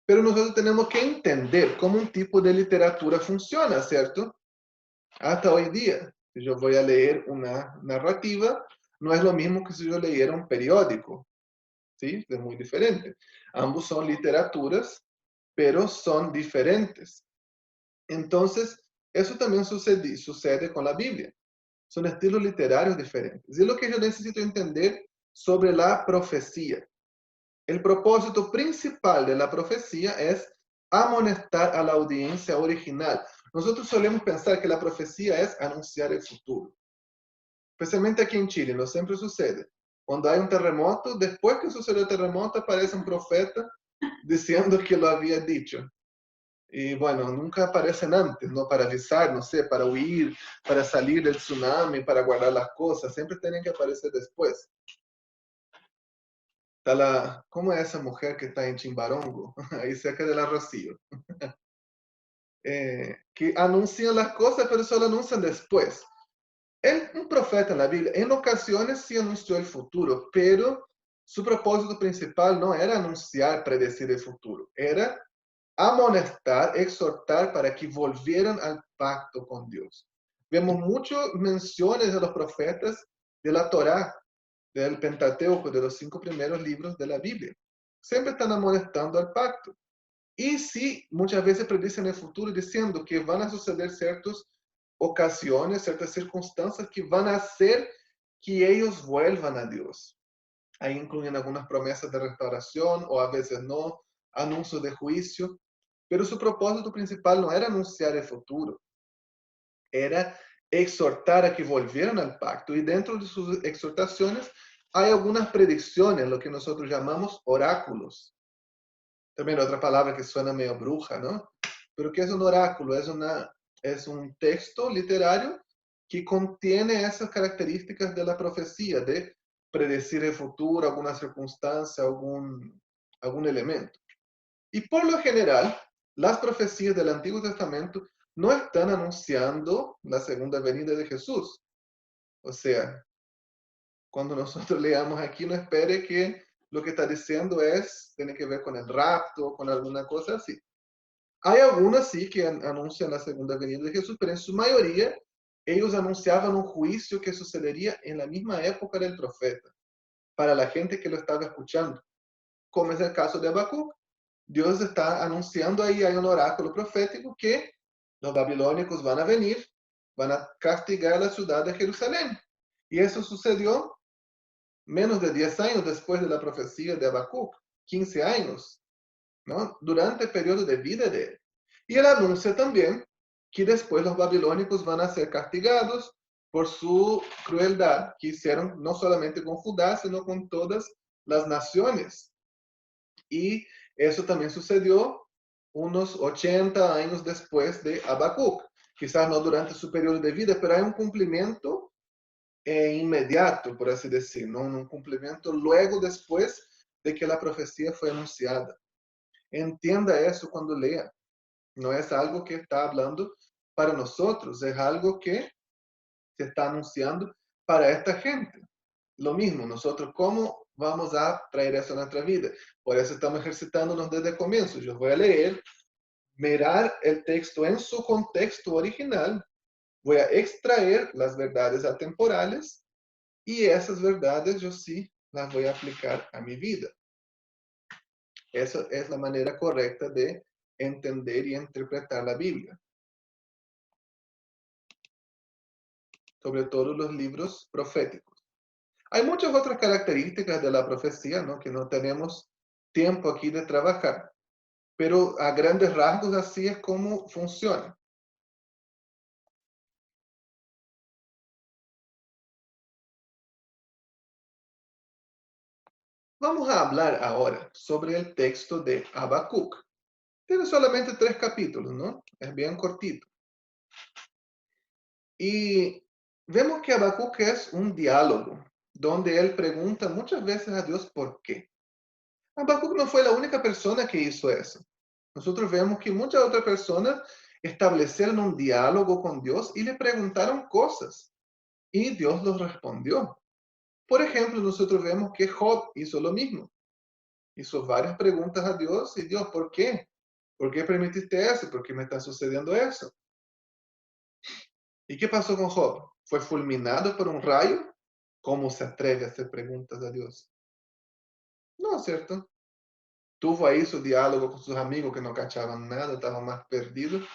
Pero nosotros tenemos que entender cómo un tipo de literatura funciona, ¿cierto? Hasta hoy día, si yo voy a leer una narrativa, no es lo mismo que si yo leyera un periódico, ¿sí? Es muy diferente. Ambos son literaturas, pero son diferentes. Entonces, eso también sucede con la Biblia. Son estilos literarios diferentes. Y es lo que yo necesito entender sobre la profecía. El propósito principal de la profecía es amonestar a la audiencia original. Nosotros solemos pensar que la profecía es anunciar el futuro. Especialmente aquí en Chile, no siempre sucede. Cuando hay un terremoto, después que sucede el terremoto, aparece un profeta diciendo que lo había dicho. Y bueno, nunca aparecen antes, ¿no? Para avisar, no sé, para huir, para salir del tsunami, para guardar las cosas. Siempre tienen que aparecer después. ¿Cómo es esa mujer que está en Chimbarongo? Ahí cerca de la Rocío. Que anuncian las cosas, pero solo anuncian después. Un profeta en la Biblia, en ocasiones sí anunció el futuro, pero su propósito principal no era anunciar, predecir el futuro, era amonestar, exhortar para que volvieran al pacto con Dios. Vemos muchas menciones de los profetas de la Torá, del Pentateuco, de los 5 primeros libros de la Biblia. Siempre están amonestando al pacto. Y sí, muchas veces predicen el futuro diciendo que van a suceder ciertas ocasiones, ciertas circunstancias que van a hacer que ellos vuelvan a Dios. Ahí incluyen algunas promesas de restauración o a veces no, anuncios de juicio, pero su propósito principal no era anunciar el futuro, era exhortar a que volvieran al pacto. Y dentro de sus exhortaciones hay algunas predicciones, lo que nosotros llamamos oráculos. También otra palabra que suena medio bruja, ¿no? Pero ¿qué es un oráculo? Es un texto literario que contiene esas características de la profecía, de predecir el futuro, alguna circunstancia, algún elemento. Y por lo general, las profecías del Antiguo Testamento no están anunciando la segunda venida de Jesús. O sea, cuando nosotros leamos aquí, no espere que lo que está diciendo tiene que ver con el rapto, con alguna cosa así. Hay algunas sí que anuncian la segunda venida de Jesús, pero en su mayoría ellos anunciaban un juicio que sucedería en la misma época del profeta, para la gente que lo estaba escuchando, como es el caso de Habacuc. Dios está anunciando ahí, hay un oráculo profético que los babilónicos van a venir, van a castigar la ciudad de Jerusalén. Y eso sucedió menos de 10 años después de la profecía de Habacuc, 15 años, ¿no? Durante el periodo de vida de él. Y él anuncia también que después los babilónicos van a ser castigados por su crueldad que hicieron no solamente con Judá, sino con todas las naciones. Y eso también sucedió unos 80 años después de Habacuc. Quizás no durante su periodo de vida, pero hay un cumplimiento inmediato, por así decir, ¿no? Un cumplimiento luego después de que la profecía fue anunciada. entienda eso cuando lea. No es algo que está hablando para nosotros, es algo que se está anunciando para esta gente. Lo mismo, nosotros, ¿cómo vamos a traer eso a nuestra vida? Por eso estamos ejercitándonos desde el comienzo. Yo voy a leer, mirar el texto en su contexto original, voy a extraer las verdades atemporales y esas verdades yo sí las voy a aplicar a mi vida. Esa es la manera correcta de entender y interpretar la Biblia. Sobre todo los libros proféticos. Hay muchas otras características de la profecía, ¿no? Que no tenemos tiempo aquí de trabajar, pero a grandes rasgos así es como funciona. Vamos a hablar ahora sobre el texto de Habacuc. Tiene solamente 3 capítulos, ¿no? Es bien cortito. Y vemos que Habacuc es un diálogo, donde él pregunta muchas veces a Dios por qué. Habacuc no fue la única persona que hizo eso. Nosotros vemos que muchas otras personas establecieron un diálogo con Dios y le preguntaron cosas, y Dios los respondió. Por ejemplo, nosotros vemos que Job hizo lo mismo. Hizo varias preguntas a Dios y Dios, ¿por qué? ¿Por qué permitiste eso? ¿Por qué me está sucediendo eso? ¿Y qué pasó con Job? ¿Fue fulminado por un rayo? ¿Cómo se atreve a hacer preguntas a Dios? No, ¿cierto? Tuvo ahí su diálogo con sus amigos que no cachaban nada, estaban más perdidos.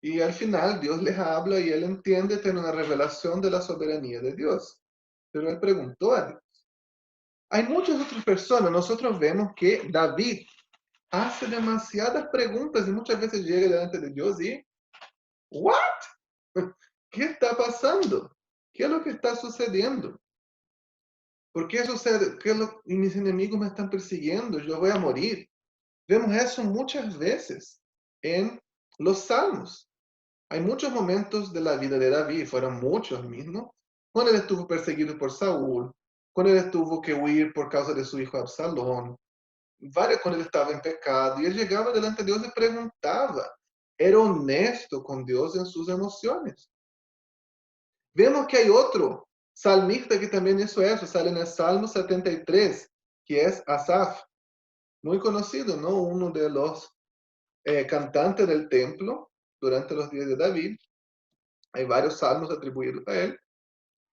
Y al final Dios les habla y él entiende, tiene una revelación de la soberanía de Dios. Pero él preguntó a Dios. Hay muchas otras personas. Nosotros vemos que David hace demasiadas preguntas y muchas veces llega delante de Dios y, ¿what? ¿Qué está pasando? ¿Qué es lo que está sucediendo? ¿Por qué sucede? Y mis enemigos me están persiguiendo, yo voy a morir. Vemos eso muchas veces en los salmos. Hay muchos momentos de la vida de David, fueron muchos mismos, cuando él estuvo perseguido por Saúl, cuando él tuvo que huir por causa de su hijo Absalón, varias cuando él estaba en pecado, y él llegaba delante de Dios y preguntaba, era honesto con Dios en sus emociones. Vemos que hay otro salmista que también hizo eso, sale en el Salmo 73, que es Asaf, muy conocido, ¿no? Uno de los cantantes del templo durante los días de David. Hay varios salmos atribuidos a él.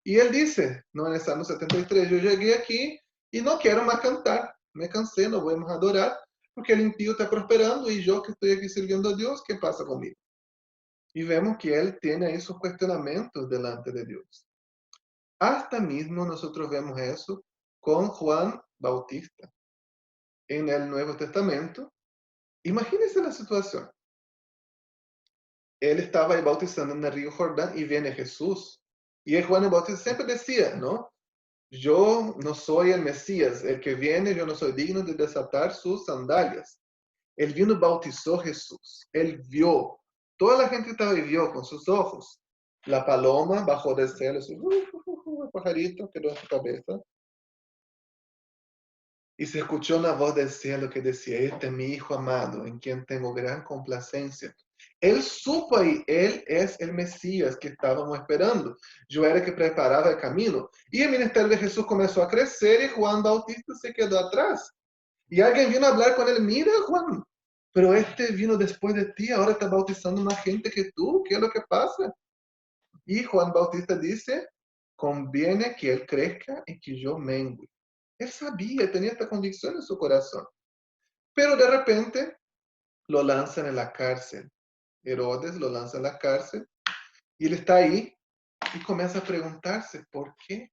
Y él dice, ¿no? En el Salmo 73, yo llegué aquí y no quiero más cantar, me cansé, no voy más a adorar, porque el impío está prosperando y yo que estoy aquí sirviendo a Dios, ¿qué pasa conmigo? Y vemos que él tiene ahí sus cuestionamientos delante de Dios. Hasta mismo nosotros vemos eso con Juan Bautista. En el Nuevo Testamento, imagínense la situación. Él estaba ahí bautizando en el río Jordán y viene Jesús. Y el Juan el Bautista siempre decía, ¿no? Yo no soy el Mesías, el que viene, yo no soy digno de desatar sus sandalias. Él vino, bautizó Jesús. Él vio. Toda la gente estaba y vio con sus ojos. La paloma bajó del cielo, el pajarito quedó en su cabeza. Y se escuchó una voz del cielo que decía, este es mi Hijo amado, en quien tengo gran complacencia. Él supo ahí, él es el Mesías que estábamos esperando. Yo era el que preparaba el camino. Y el ministerio de Jesús comenzó a crecer y Juan Bautista se quedó atrás. Y alguien vino a hablar con él, mira Juan, pero este vino después de ti, ahora está bautizando más gente que tú, ¿qué es lo que pasa? Y Juan Bautista dice, conviene que él crezca y que yo mengue. Él sabía, tenía esta convicción en su corazón. Pero de repente lo lanzan en la cárcel. Herodes lo lanza en la cárcel y él está ahí y comienza a preguntarse, ¿por qué?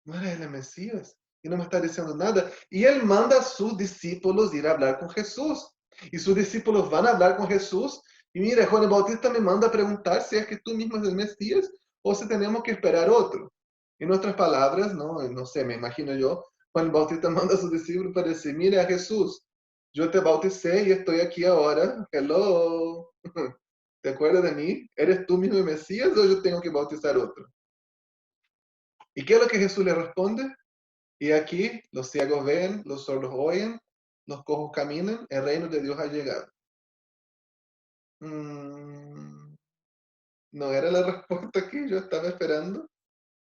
No era él el Mesías y no me está diciendo nada. Y él manda a sus discípulos ir a hablar con Jesús. Y sus discípulos van a hablar con Jesús. Y mira, Juan el Bautista me manda a preguntar si es que tú mismo eres el Mesías o si tenemos que esperar otro. En otras palabras, no sé, me imagino yo, Juan el Bautista manda a sus discípulos para decir, mira Jesús, yo te bauticé y estoy aquí ahora. Hello. ¿Te acuerdas de mí? ¿Eres tú mismo el Mesías o yo tengo que bautizar otro? ¿Y qué es lo que Jesús le responde? Y aquí los ciegos ven, los sordos oyen, los cojos caminen, el reino de Dios ha llegado. No era la respuesta que yo estaba esperando.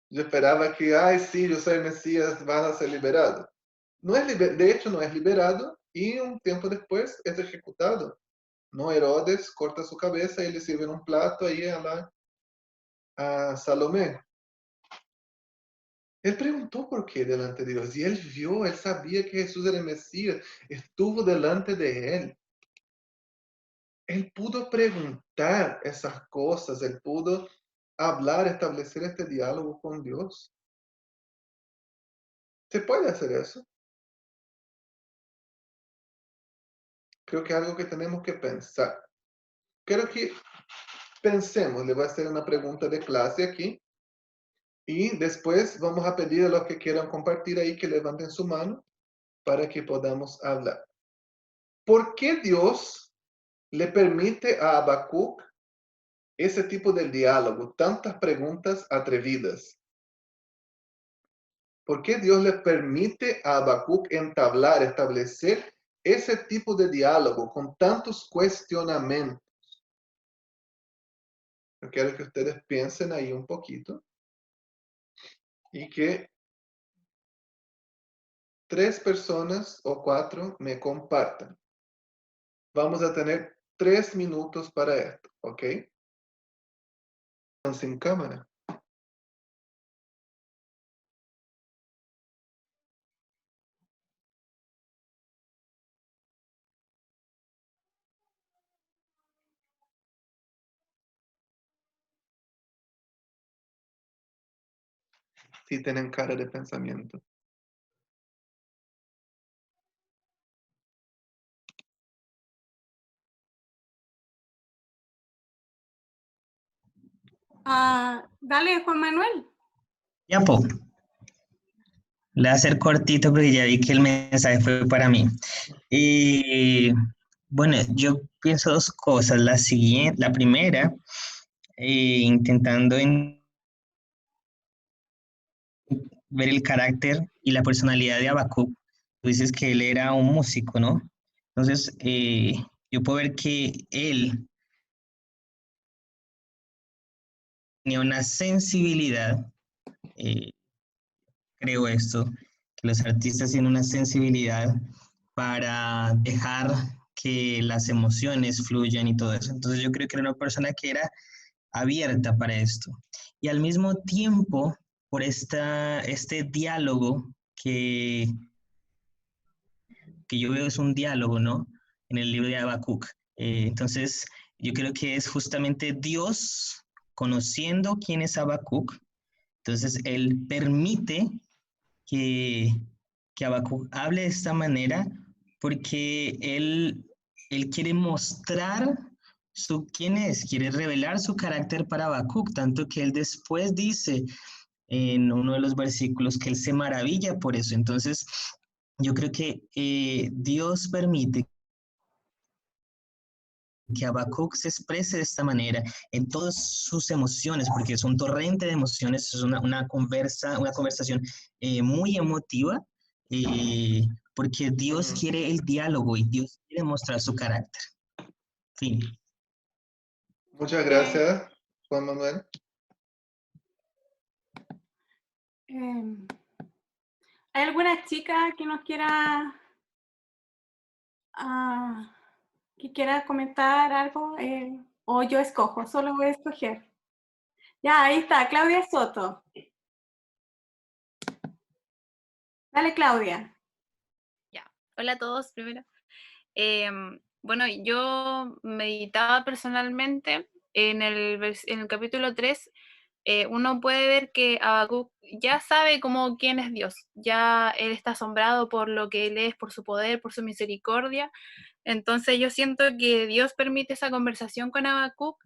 Yo esperaba que, ay, sí, yo soy el Mesías, vas a ser liberado. No es de hecho, no es liberado y un tiempo después es ejecutado. No, Herodes corta su cabeza y le sirve en un plato ahí a Salomé. Él preguntó por qué delante de Dios y él vio, él sabía que Jesús era el Mesías, estuvo delante de él. Él pudo preguntar esas cosas, él pudo hablar, establecer este diálogo con Dios. ¿Se puede hacer eso? Creo que es algo que tenemos que pensar. Quiero que pensemos, le voy a hacer una pregunta de clase aquí y después vamos a pedir a los que quieran compartir ahí que levanten su mano para que podamos hablar. ¿Por qué Dios le permite a Habacuc ese tipo de diálogo, tantas preguntas atrevidas? ¿Por qué Dios le permite a Habacuc entablar, establecer ese tipo de diálogo con tantos cuestionamientos? Yo quiero que ustedes piensen ahí un poquito y que 3 personas o 4 me compartan. Vamos a tener 3 minutos para esto, ¿ok? Sin cámara. Sí tienen cara de pensamiento. Dale, Juan Manuel. Ya, po. Le voy a hacer cortito porque ya vi que el mensaje fue para mí. Y bueno, yo pienso dos cosas. La primera, intentando ver el carácter y la personalidad de Habacuc. Tú dices que él era un músico, ¿no? Entonces, yo puedo ver que él tenía una sensibilidad, eh, creo esto, que los artistas tienen una sensibilidad para dejar que las emociones fluyan y todo eso. Entonces yo creo que era una persona que era abierta para esto. Y al mismo tiempo, por este diálogo que yo veo es un diálogo, ¿no? En el libro de Habacuc. Entonces, yo creo que es justamente Dios conociendo quién es Habacuc. Entonces, Él permite que, que Habacuc hable de esta manera porque él quiere mostrar quién es, quiere revelar su carácter para Habacuc, tanto que él después dice en uno de los versículos que él se maravilla por eso. Entonces, yo creo que Dios permite que Habacuc se exprese de esta manera en todas sus emociones, porque es un torrente de emociones, es una conversación muy emotiva, porque Dios quiere el diálogo y Dios quiere mostrar su carácter. Fin. Muchas gracias, Juan Manuel. ¿Hay alguna chica que nos quiera comentar algo? O yo escojo, solo voy a escoger. Ya, ahí está, Claudia Soto. Dale, Claudia. Ya, hola a todos primero. Bueno, yo meditaba personalmente en el capítulo 3. Uno puede ver que Habacuc ya sabe como quién es Dios, ya él está asombrado por lo que él es, por su poder, por su misericordia. Entonces yo siento que Dios permite esa conversación con Habacuc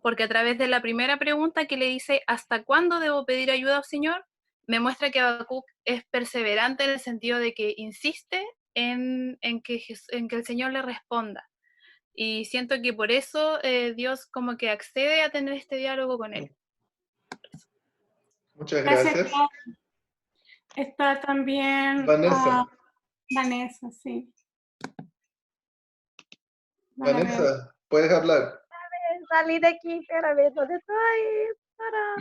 porque a través de la primera pregunta que le dice ¿hasta cuándo debo pedir ayuda al Señor? Me muestra que Habacuc es perseverante en el sentido de que insiste en que el Señor le responda. Y siento que por eso Dios como que accede a tener este diálogo con él. Muchas gracias. Está también Vanessa. Vanessa, sí. No la veo. Vanessa, puedes hablar. Salí de aquí, espérame, ¿dónde estoy? Para.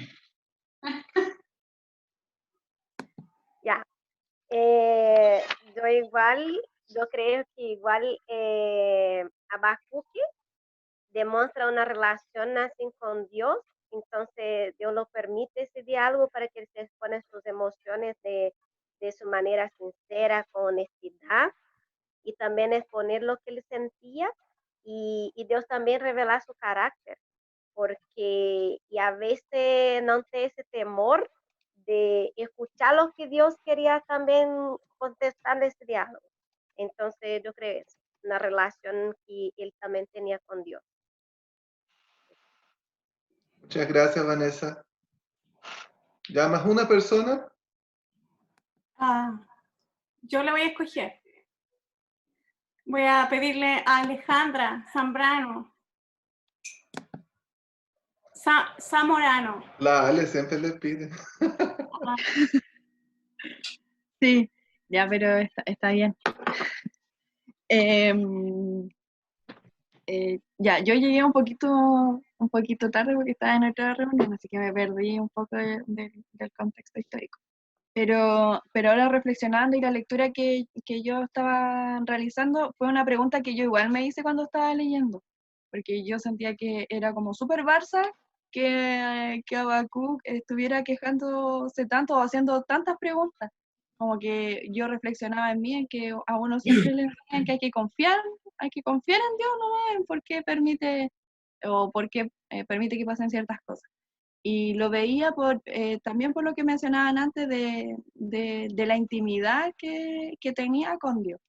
Ya. Yo creo que igual Habacuque demuestra una relación así con Dios, entonces Dios lo permite ese diálogo para que él se expone sus emociones de su manera sincera, con honestidad, y también exponer lo que él sentía, y Dios también revela su carácter, porque y a veces no te ese temor de escuchar lo que Dios quería también contestar de ese diálogo. Entonces yo creo que es una relación que él también tenía con Dios. Muchas gracias, Vanessa. ¿Llamas una persona? Yo le voy a escoger. Voy a pedirle a Alejandra Zambrano. Zamorano. La Ale siempre le pide. Sí, ya, pero está bien. Ya, yo llegué un poquito tarde porque estaba en otra reunión, así que me perdí un poco del contexto histórico. Pero ahora reflexionando, y la lectura que yo estaba realizando fue una pregunta que yo igual me hice cuando estaba leyendo, porque yo sentía que era como súper Barça que Habacuc estuviera quejándose tanto o haciendo tantas preguntas. Como que yo reflexionaba en mí, en que a uno siempre le enseñan que hay que confiar en Dios nomás, en por qué permite permite que pasen ciertas cosas. Y lo veía también por lo que mencionaban antes de la intimidad que tenía con Dios,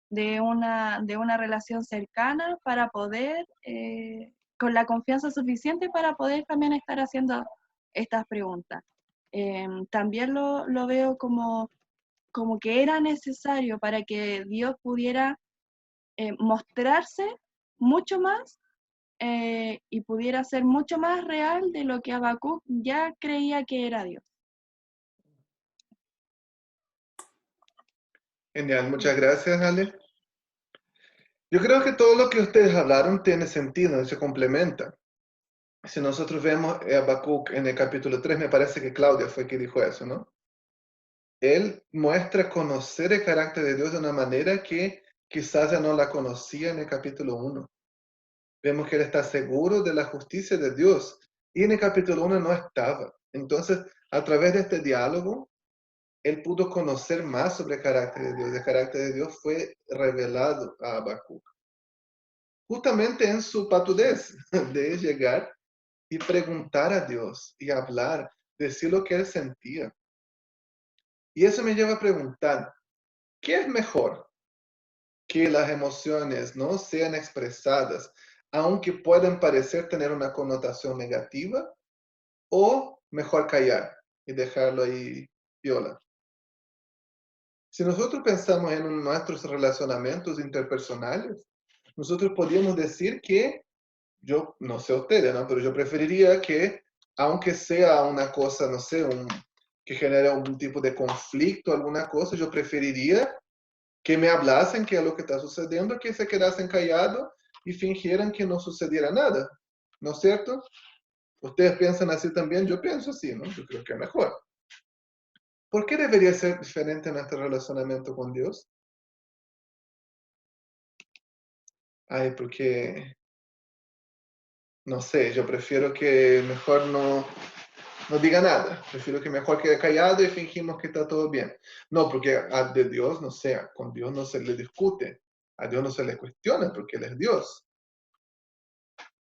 de una relación cercana para poder, con la confianza suficiente para poder también estar haciendo estas preguntas. También lo veo como que era necesario para que Dios pudiera mostrarse mucho más y pudiera ser mucho más real de lo que Habacuc ya creía que era Dios. Genial, muchas gracias, Ale. Yo creo que todo lo que ustedes hablaron tiene sentido y se complementa. Si nosotros vemos a Habacuc en el capítulo 3, me parece que Claudia fue quien dijo eso, ¿no? Él muestra conocer el carácter de Dios de una manera que quizás ya no la conocía en el capítulo 1. Vemos que él está seguro de la justicia de Dios y en el capítulo 1 no estaba. Entonces, a través de este diálogo, él pudo conocer más sobre el carácter de Dios. El carácter de Dios fue revelado a Habacuc. Justamente en su patudez de llegar y preguntar a Dios y hablar, decir lo que él sentía. Y eso me lleva a preguntar, ¿qué es mejor? Que las emociones no sean expresadas, aunque puedan parecer tener una connotación negativa, o mejor callar y dejarlo ahí viola. Si nosotros pensamos en nuestros relacionamientos interpersonales, nosotros podríamos decir que, yo no sé ustedes, ¿no? Pero yo preferiría que, aunque sea una cosa, no sé, que genere algún tipo de conflicto, alguna cosa, yo preferiría que me hablasen qué es lo que está sucediendo, que se quedasen callados y fingieran que no sucediera nada, ¿no es cierto? Ustedes piensan así también, yo pienso así, ¿no? Yo creo que es mejor. ¿Por qué debería ser diferente nuestro relacionamiento con Dios? Ay, porque, no sé, yo prefiero que mejor no diga nada. Prefiero que mejor quede callado y fingimos que está todo bien. No, porque de Dios, no sé, con Dios no se le discute. A Dios no se le cuestiona porque Él es Dios.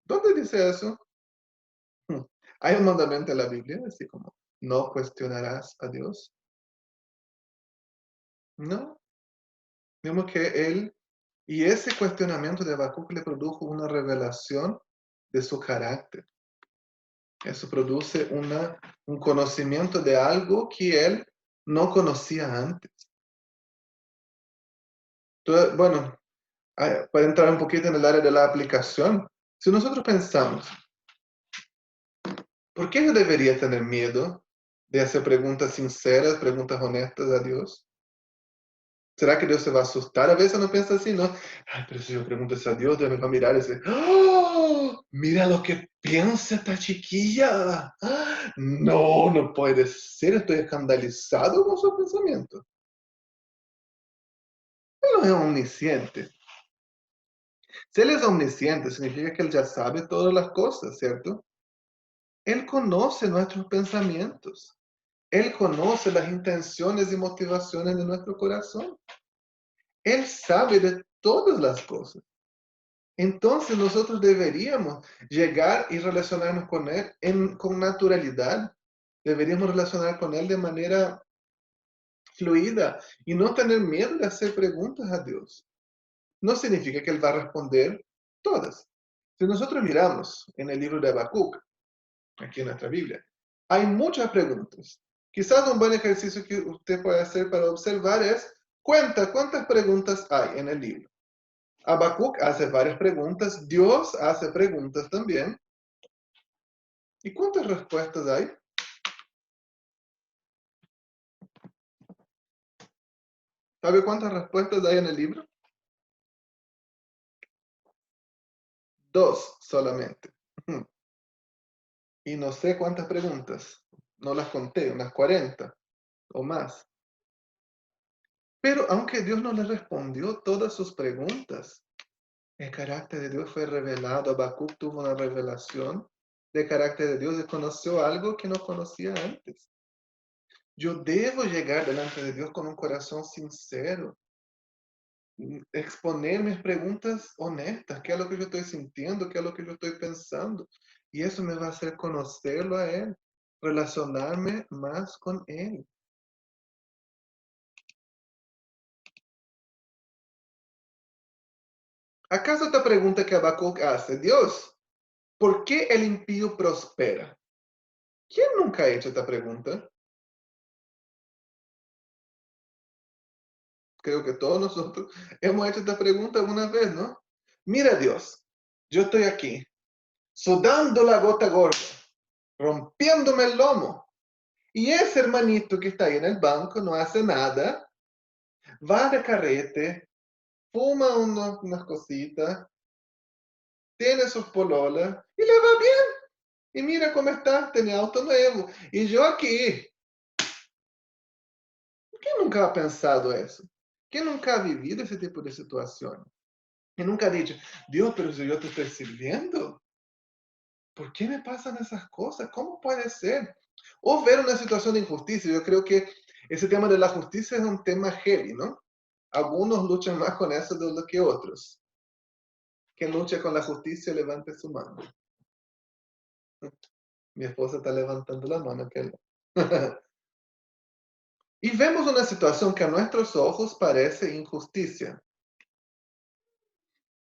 ¿Dónde dice eso? Hay un mandamiento en la Biblia, así como, no cuestionarás a Dios. No. Vemos que Él, y ese cuestionamiento de Habacuc le produjo una revelación de su carácter. Eso produce un conocimiento de algo que él no conocía antes. Entonces, bueno, para entrar un poquito en el área de la aplicación, si nosotros pensamos, ¿por qué yo debería tener miedo de hacer preguntas sinceras, preguntas honestas a Dios? ¿Será que Dios se va a asustar? A veces uno piensa así, ¿no? Ay, pero si yo pregunto eso a Dios, Dios me va a mirar y decir, ¡oh! Mira lo que piensa esta chiquilla. ¡Ah! No, no puede ser, estoy escandalizado con sus pensamientos. Él no es omnisciente. Si Él es omnisciente, significa que Él ya sabe todas las cosas, ¿cierto? Él conoce nuestros pensamientos. Él conoce las intenciones y motivaciones de nuestro corazón. Él sabe de todas las cosas. Entonces nosotros deberíamos llegar y relacionarnos con Él con naturalidad. Deberíamos relacionar con Él de manera fluida y no tener miedo de hacer preguntas a Dios. No significa que Él va a responder todas. Si nosotros miramos en el libro de Habacuc, aquí en nuestra Biblia, hay muchas preguntas. Quizás un buen ejercicio que usted puede hacer para observar es, cuenta cuántas preguntas hay en el libro. Habacuc hace varias preguntas, Dios hace preguntas también. ¿Y cuántas respuestas hay? ¿Sabe cuántas respuestas hay en el libro? 2 solamente. Y no sé cuántas preguntas. No las conté, unas 40 o más. Pero aunque Dios no le respondió todas sus preguntas, el carácter de Dios fue revelado. Habacuc tuvo una revelación del carácter de Dios y conoció algo que no conocía antes. Yo debo llegar delante de Dios con un corazón sincero, exponer mis preguntas honestas, qué es lo que yo estoy sintiendo, qué es lo que yo estoy pensando. Y eso me va a hacer conocerlo a Él, relacionarme más con Él. ¿Acaso esta pregunta que Habacuc hace, Dios, ¿por qué el impío prospera? ¿Quién nunca ha hecho esta pregunta? Creo que todos nosotros hemos hecho esta pregunta alguna vez, ¿no? Mira Dios, yo estoy aquí, sudando la gota gorda, rompiéndome el lomo. Y ese hermanito que está ahí en el banco no hace nada, va de carrete, fuma unas cositas, tiene sus pololas y le va bien. Y mira cómo está, tiene auto nuevo. Y yo aquí. ¿Quién nunca ha pensado eso? ¿Quién nunca ha vivido ese tipo de situación? ¿Quién nunca ha dicho, Dios, pero si yo te estoy sirviendo, ¿por qué me pasan esas cosas? ¿Cómo puede ser? O ver una situación de injusticia. Yo creo que ese tema de la justicia es un tema heavy, ¿no? Algunos luchan más con eso de lo que otros. Quien lucha con la justicia, levante su mano. Mi esposa está levantando la mano. Y vemos una situación que a nuestros ojos parece injusticia.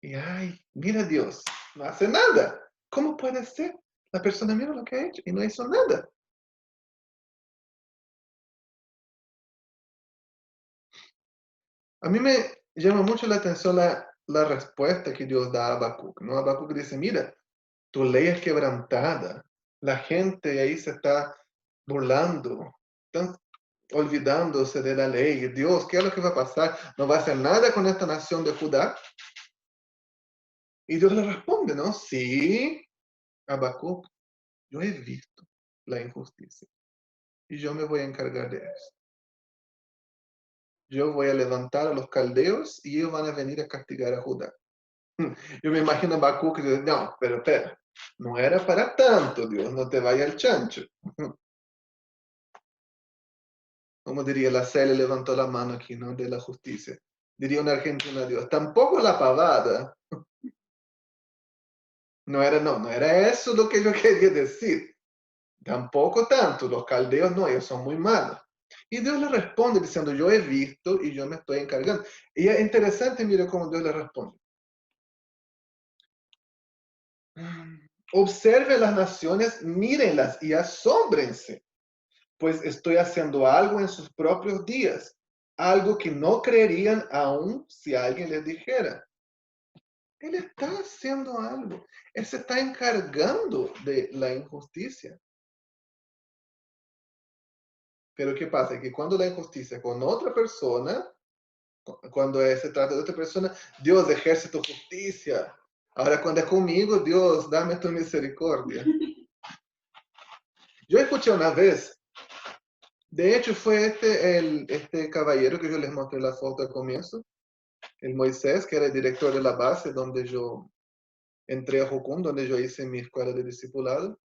Y ay, mira Dios, no hace nada. ¿Cómo puede ser? La persona mira lo que ha hecho y no hizo nada. A mí me llama mucho la atención la respuesta que Dios da a Habacuc, ¿no? Habacuc dice, mira, tu ley es quebrantada. La gente ahí se está burlando, están olvidándose de la ley. Dios, ¿qué es lo que va a pasar? ¿No va a hacer nada con esta nación de Judá? Y Dios le responde, ¿no? Sí, Habacuc, yo he visto la injusticia y yo me voy a encargar de eso. Yo voy a levantar a los caldeos y ellos van a venir a castigar a Judá. Yo me imagino a Habacuc y dice, no, pero espera, no era para tanto, Dios, no te vaya el chancho. Como diría la Cele, levantó la mano aquí, ¿no? De la justicia. Diría un argentino a Dios, tampoco la pavada. No era eso lo que yo quería decir. Tampoco tanto, los caldeos no, ellos son muy malos. Y Dios le responde diciendo, yo he visto y yo me estoy encargando. Y es interesante, mire cómo Dios le responde. Observe las naciones, mírenlas y asómbrense, pues estoy haciendo algo en sus propios días, algo que no creerían aún si alguien les dijera. Él está haciendo algo, Él se está encargando de la injusticia. Pero ¿qué pasa? Que cuando la injusticia con otra persona, Cuando se trata de otra persona, Dios ejerce tu justicia. Ahora cuando es conmigo, Dios, dame tu misericordia. Yo escuché una vez, de hecho fue este caballero que yo les mostré la foto al comienzo, el Moisés, que era el director de la base donde yo entré a Jucum, donde yo hice mi escuela de discipulado.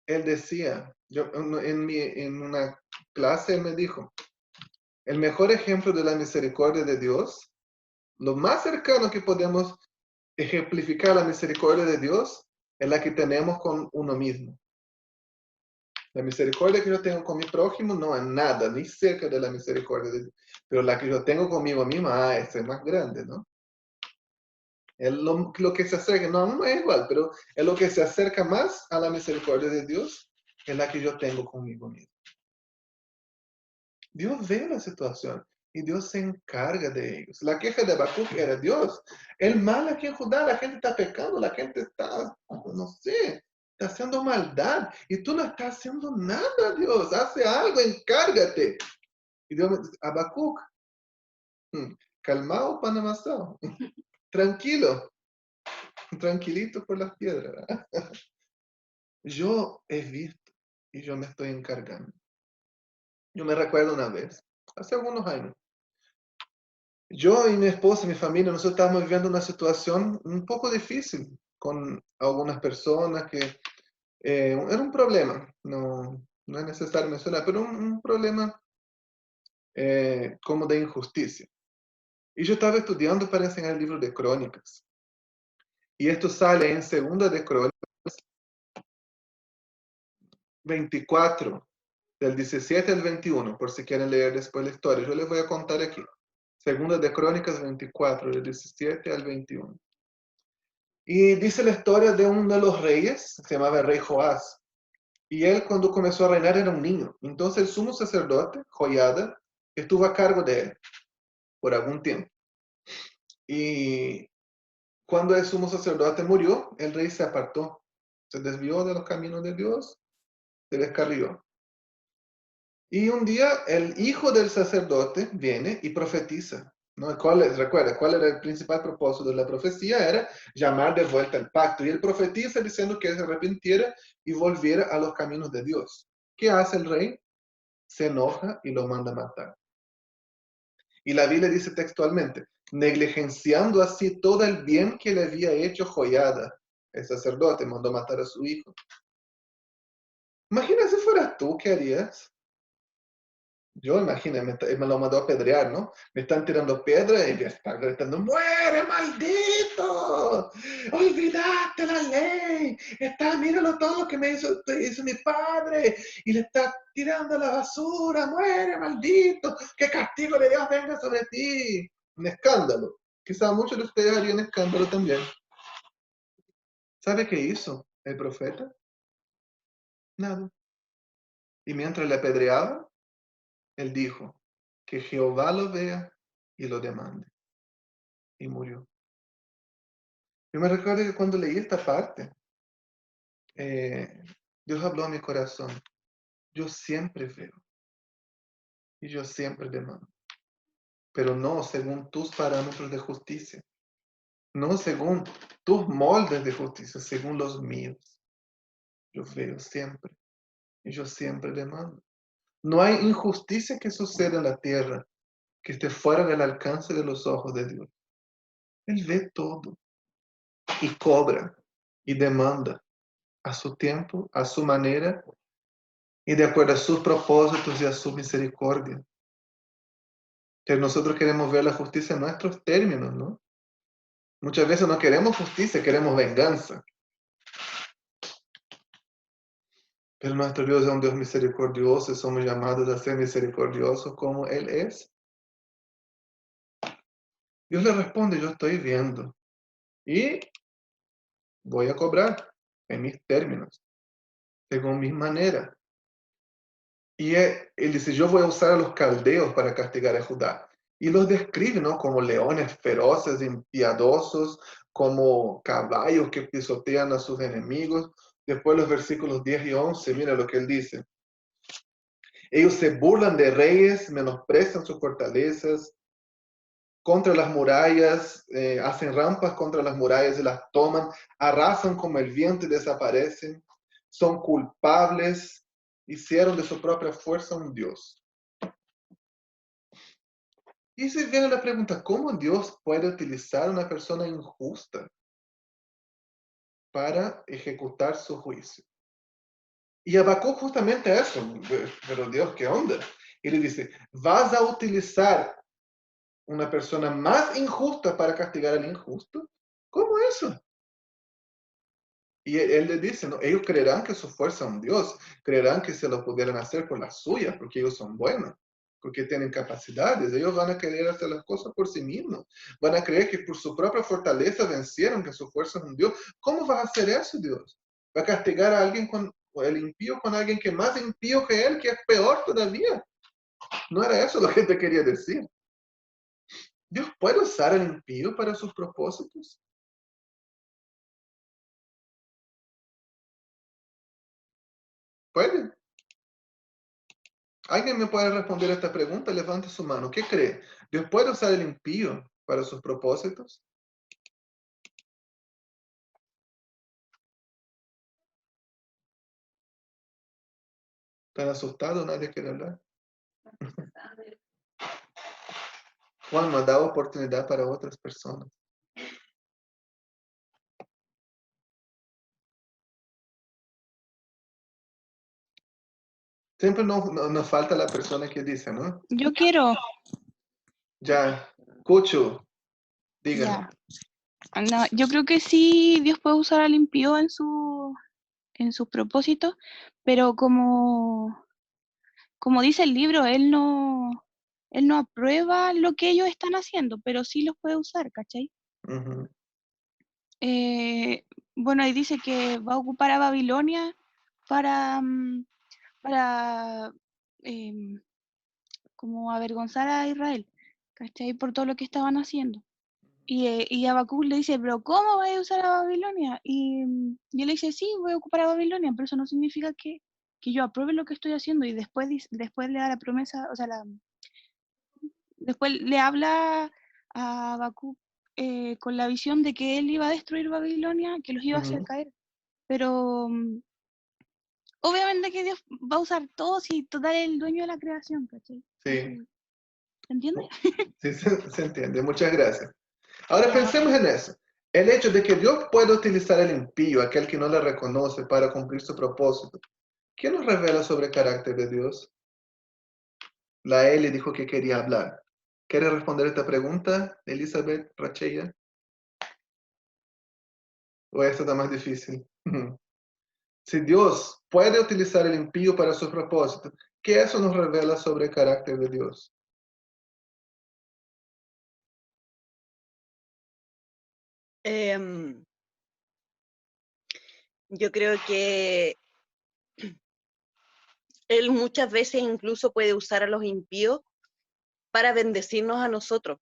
Él decía, en una clase él me dijo, el mejor ejemplo de la misericordia de Dios, lo más cercano que podemos ejemplificar la misericordia de Dios es la que tenemos con uno mismo. La misericordia que yo tengo con mi prójimo no es nada, ni cerca de la misericordia de Dios. Pero la que yo tengo conmigo misma, esa es más grande, ¿no? Es lo que se acerca, no es igual, pero es lo que se acerca más a la misericordia de Dios, es la que yo tengo conmigo mismo. Dios ve la situación y Dios se encarga de ellos. La queja de Habacuc era, Dios, el mal aquí en Judá, la gente está pecando, la gente está, no sé, está haciendo maldad y tú no estás haciendo nada, Dios, hace algo, encárgate. Y Dios me dice, Habacuc, calmado, panamasao, tranquilo, tranquilito por las piedras. Yo he visto y yo me estoy encargando. Yo me recuerdo una vez, hace algunos años, yo y mi esposa, mi familia, nosotros estábamos viviendo una situación un poco difícil con algunas personas que era un problema, no es necesario mencionar, pero un problema como de injusticia. Y yo estaba estudiando para enseñar el libro de Crónicas. Y esto sale en Segunda de Crónicas 24, del 17 al 21, por si quieren leer después la historia. Yo les voy a contar aquí. Segunda de Crónicas 24, del 17 al 21. Y dice la historia de uno de los reyes, se llamaba el rey Joás. Y él cuando comenzó a reinar era un niño. Entonces el sumo sacerdote, Joiada, estuvo a cargo de él por algún tiempo. Y cuando el sumo sacerdote murió, el rey se apartó, se desvió de los caminos de Dios, se descarrió. Y un día el hijo del sacerdote viene y profetiza. ¿No? Recuerda, ¿cuál era el principal propósito de la profecía? Era llamar de vuelta al pacto. Y él profetiza diciendo que él se arrepintiera y volviera a los caminos de Dios. ¿Qué hace el rey? Se enoja y lo manda a matar. Y la Biblia dice textualmente, negligenciando así todo el bien que le había hecho Joiada, el sacerdote, mandó matar a su hijo. Imagina si fueras tú, ¿qué harías? Yo imagino, me lo mandó a apedrear, ¿no? Me están tirando piedras y me están gritando, ¡muere, maldito! ¡Olvidaste la ley! Míralo todo lo que me hizo mi padre y le está tirando a la basura, ¡muere, maldito! ¡Qué castigo de Dios venga sobre ti! Un escándalo. Quizá muchos de ustedes harían escándalo también. ¿Sabe qué hizo el profeta? Nada. Y mientras le apedreaba, él dijo, que Jehová lo vea y lo demande. Y murió. Yo me recuerdo que cuando leí esta parte, Dios habló a mi corazón. Yo siempre veo y yo siempre demando. Pero no según tus parámetros de justicia. No según tus moldes de justicia, según los míos. Yo veo siempre y yo siempre demando. No hay injusticia que suceda en la tierra que esté fuera del alcance de los ojos de Dios. Él ve todo y cobra y demanda a su tiempo, a su manera y de acuerdo a sus propósitos y a su misericordia. Pero nosotros queremos ver la justicia en nuestros términos, ¿no? Muchas veces no queremos justicia, queremos venganza. Pero nuestro Dios es un Dios misericordioso y somos llamados a ser misericordiosos como Él es. Dios le responde, yo estoy viendo y voy a cobrar en mis términos, según mis maneras. Y él dice, yo voy a usar a los caldeos para castigar a Judá. Y los describe, ¿no? Como leones feroces, impiadosos, como caballos que pisotean a sus enemigos. Después los versículos 10 y 11, mira lo que él dice. Ellos se burlan de reyes, menosprecian sus fortalezas, contra las murallas, hacen rampas contra las murallas y las toman, arrasan como el viento y desaparecen, son culpables, hicieron de su propia fuerza un Dios. Y se viene la pregunta, ¿cómo Dios puede utilizar a una persona injusta para ejecutar su juicio? Y Habacuc justamente eso, pero Dios, ¿qué onda? Y le dice, ¿vas a utilizar una persona más injusta para castigar al injusto? ¿Cómo eso? Y él le dice, ¿no? Ellos creerán que su fuerza es un Dios, creerán que se lo pudieran hacer por las suyas, porque ellos son buenos, porque tienen capacidades, ellos van a querer hacer las cosas por sí mismos, van a creer que por su propia fortaleza vencieron, que su fuerza es un Dios. ¿Cómo va a hacer eso, Dios? ¿Va a castigar a alguien o el impío con alguien que es más impío que él, que es peor todavía? No era eso lo que te quería decir. ¿Dios puede usar al impío para sus propósitos? ¿Puede? ¿Alguien me puede responder esta pregunta? Levante su mano. ¿Qué cree? ¿Dios puede usar el impío para sus propósitos? ¿Están asustados? ¿Nadie quiere hablar? Juan nos da oportunidad para otras personas. Siempre nos falta la persona que dice, ¿no? Yo quiero. Ya, Cucho, díganme. Ya. No, yo creo que sí, Dios puede usar al impío en sus propósitos, pero como dice el libro, él no aprueba lo que ellos están haciendo, pero sí los puede usar, ¿cachai? Ujú. Bueno, ahí dice que va a ocupar a Babilonia para em, como avergonzar a Israel, ¿cachai? Por todo lo que estaban haciendo. Y Habacuc le dice, pero ¿cómo vas a usar a Babilonia? Y él le dice, sí, voy a ocupar a Babilonia, pero eso no significa que yo apruebe lo que estoy haciendo. Y después le da la promesa, o sea, después le habla a Habacuc con la visión de que él iba a destruir Babilonia, que los iba a hacer Ujú. caer. Pero obviamente que Dios va a usar todo si total es el dueño de la creación, ¿cachai? Sí, ¿Se entiende? sí, se entiende. Muchas gracias. Ahora Ya. pensemos en eso. El hecho de que Dios puede utilizar al impío, aquel que no le reconoce, para cumplir su propósito. ¿Qué nos revela sobre el carácter de Dios? La Eli dijo que quería hablar. ¿Quiere responder esta pregunta, Elizabeth Rachella? ¿O esto está más difícil? Si Dios puede utilizar el impío para su propósito, ¿qué eso nos revela sobre el carácter de Dios? Yo creo que Él muchas veces incluso puede usar a los impíos para bendecirnos a nosotros.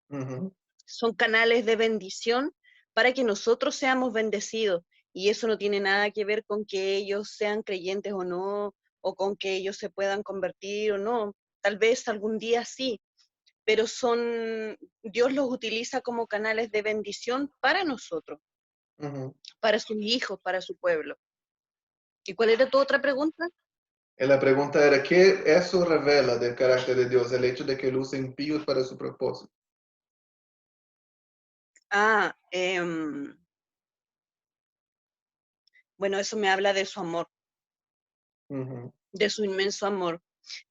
Ujú. Son canales de bendición para que nosotros seamos bendecidos. Y eso no tiene nada que ver con que ellos sean creyentes o no, o con que ellos se puedan convertir o no. Tal vez algún día sí, pero Dios los utiliza como canales de bendición para nosotros, Ujú. para sus hijos, para su pueblo. ¿Y cuál era tu otra pregunta? Y la pregunta era, ¿qué eso revela del carácter de Dios? El hecho de que Él usa impíos para su propósito. Bueno, eso me habla de su amor, Ujú. de su inmenso amor,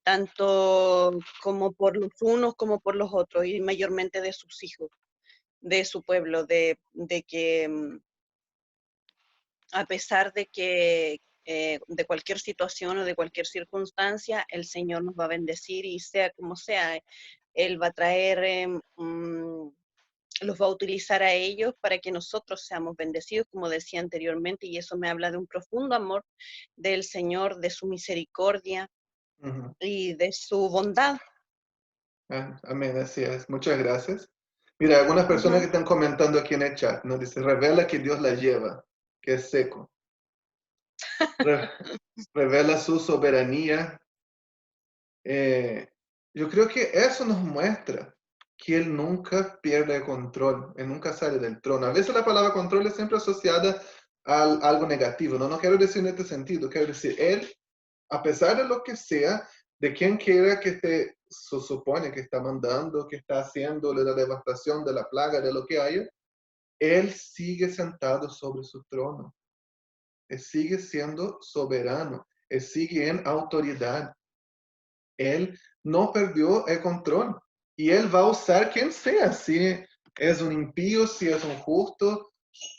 tanto como por los unos como por los otros, y mayormente de sus hijos, de su pueblo, de que a pesar de que de cualquier situación o de cualquier circunstancia, el Señor nos va a bendecir y sea como sea, Él va a traer, los va a utilizar a ellos para que nosotros seamos bendecidos, como decía anteriormente, y eso me habla de un profundo amor del Señor, de su misericordia Ujú. y de su bondad. Amén, así es. Muchas gracias. Mira, algunas personas que están comentando aquí en el chat, nos dice, revela que Dios la lleva, que es seco. Revela su soberanía. Yo creo que eso nos muestra que él nunca pierde el control, él nunca sale del trono. A veces la palabra control es siempre asociada a algo negativo, no quiero decir en este sentido, quiero decir, él, a pesar de lo que sea, de quien quiera que se supone que está mandando, que está haciendo de la devastación, de la plaga, de lo que haya, él sigue sentado sobre su trono. Él sigue siendo soberano. Él sigue en autoridad. Él no perdió el control. Y él va a usar quien sea. Si es un impío, si es un justo,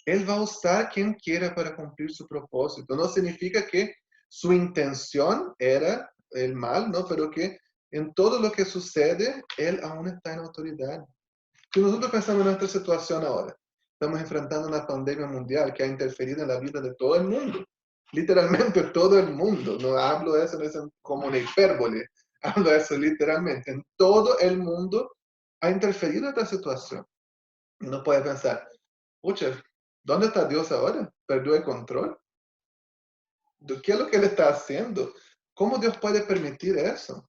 él va a usar quien quiera para cumplir su propósito. No significa que su intención era el mal, ¿no? Pero que en todo lo que sucede, él aún está en autoridad. Si nosotros pensamos en nuestra situación ahora, estamos enfrentando una pandemia mundial que ha interferido en la vida de todo el mundo. Literalmente todo el mundo. No hablo de eso como una hipérbole. Hablo de eso literalmente. En todo el mundo ha interferido esta situación. Uno puede pensar, pucha, ¿dónde está Dios ahora? ¿Perdió el control? ¿Qué es lo que él está haciendo? ¿Cómo Dios puede permitir eso?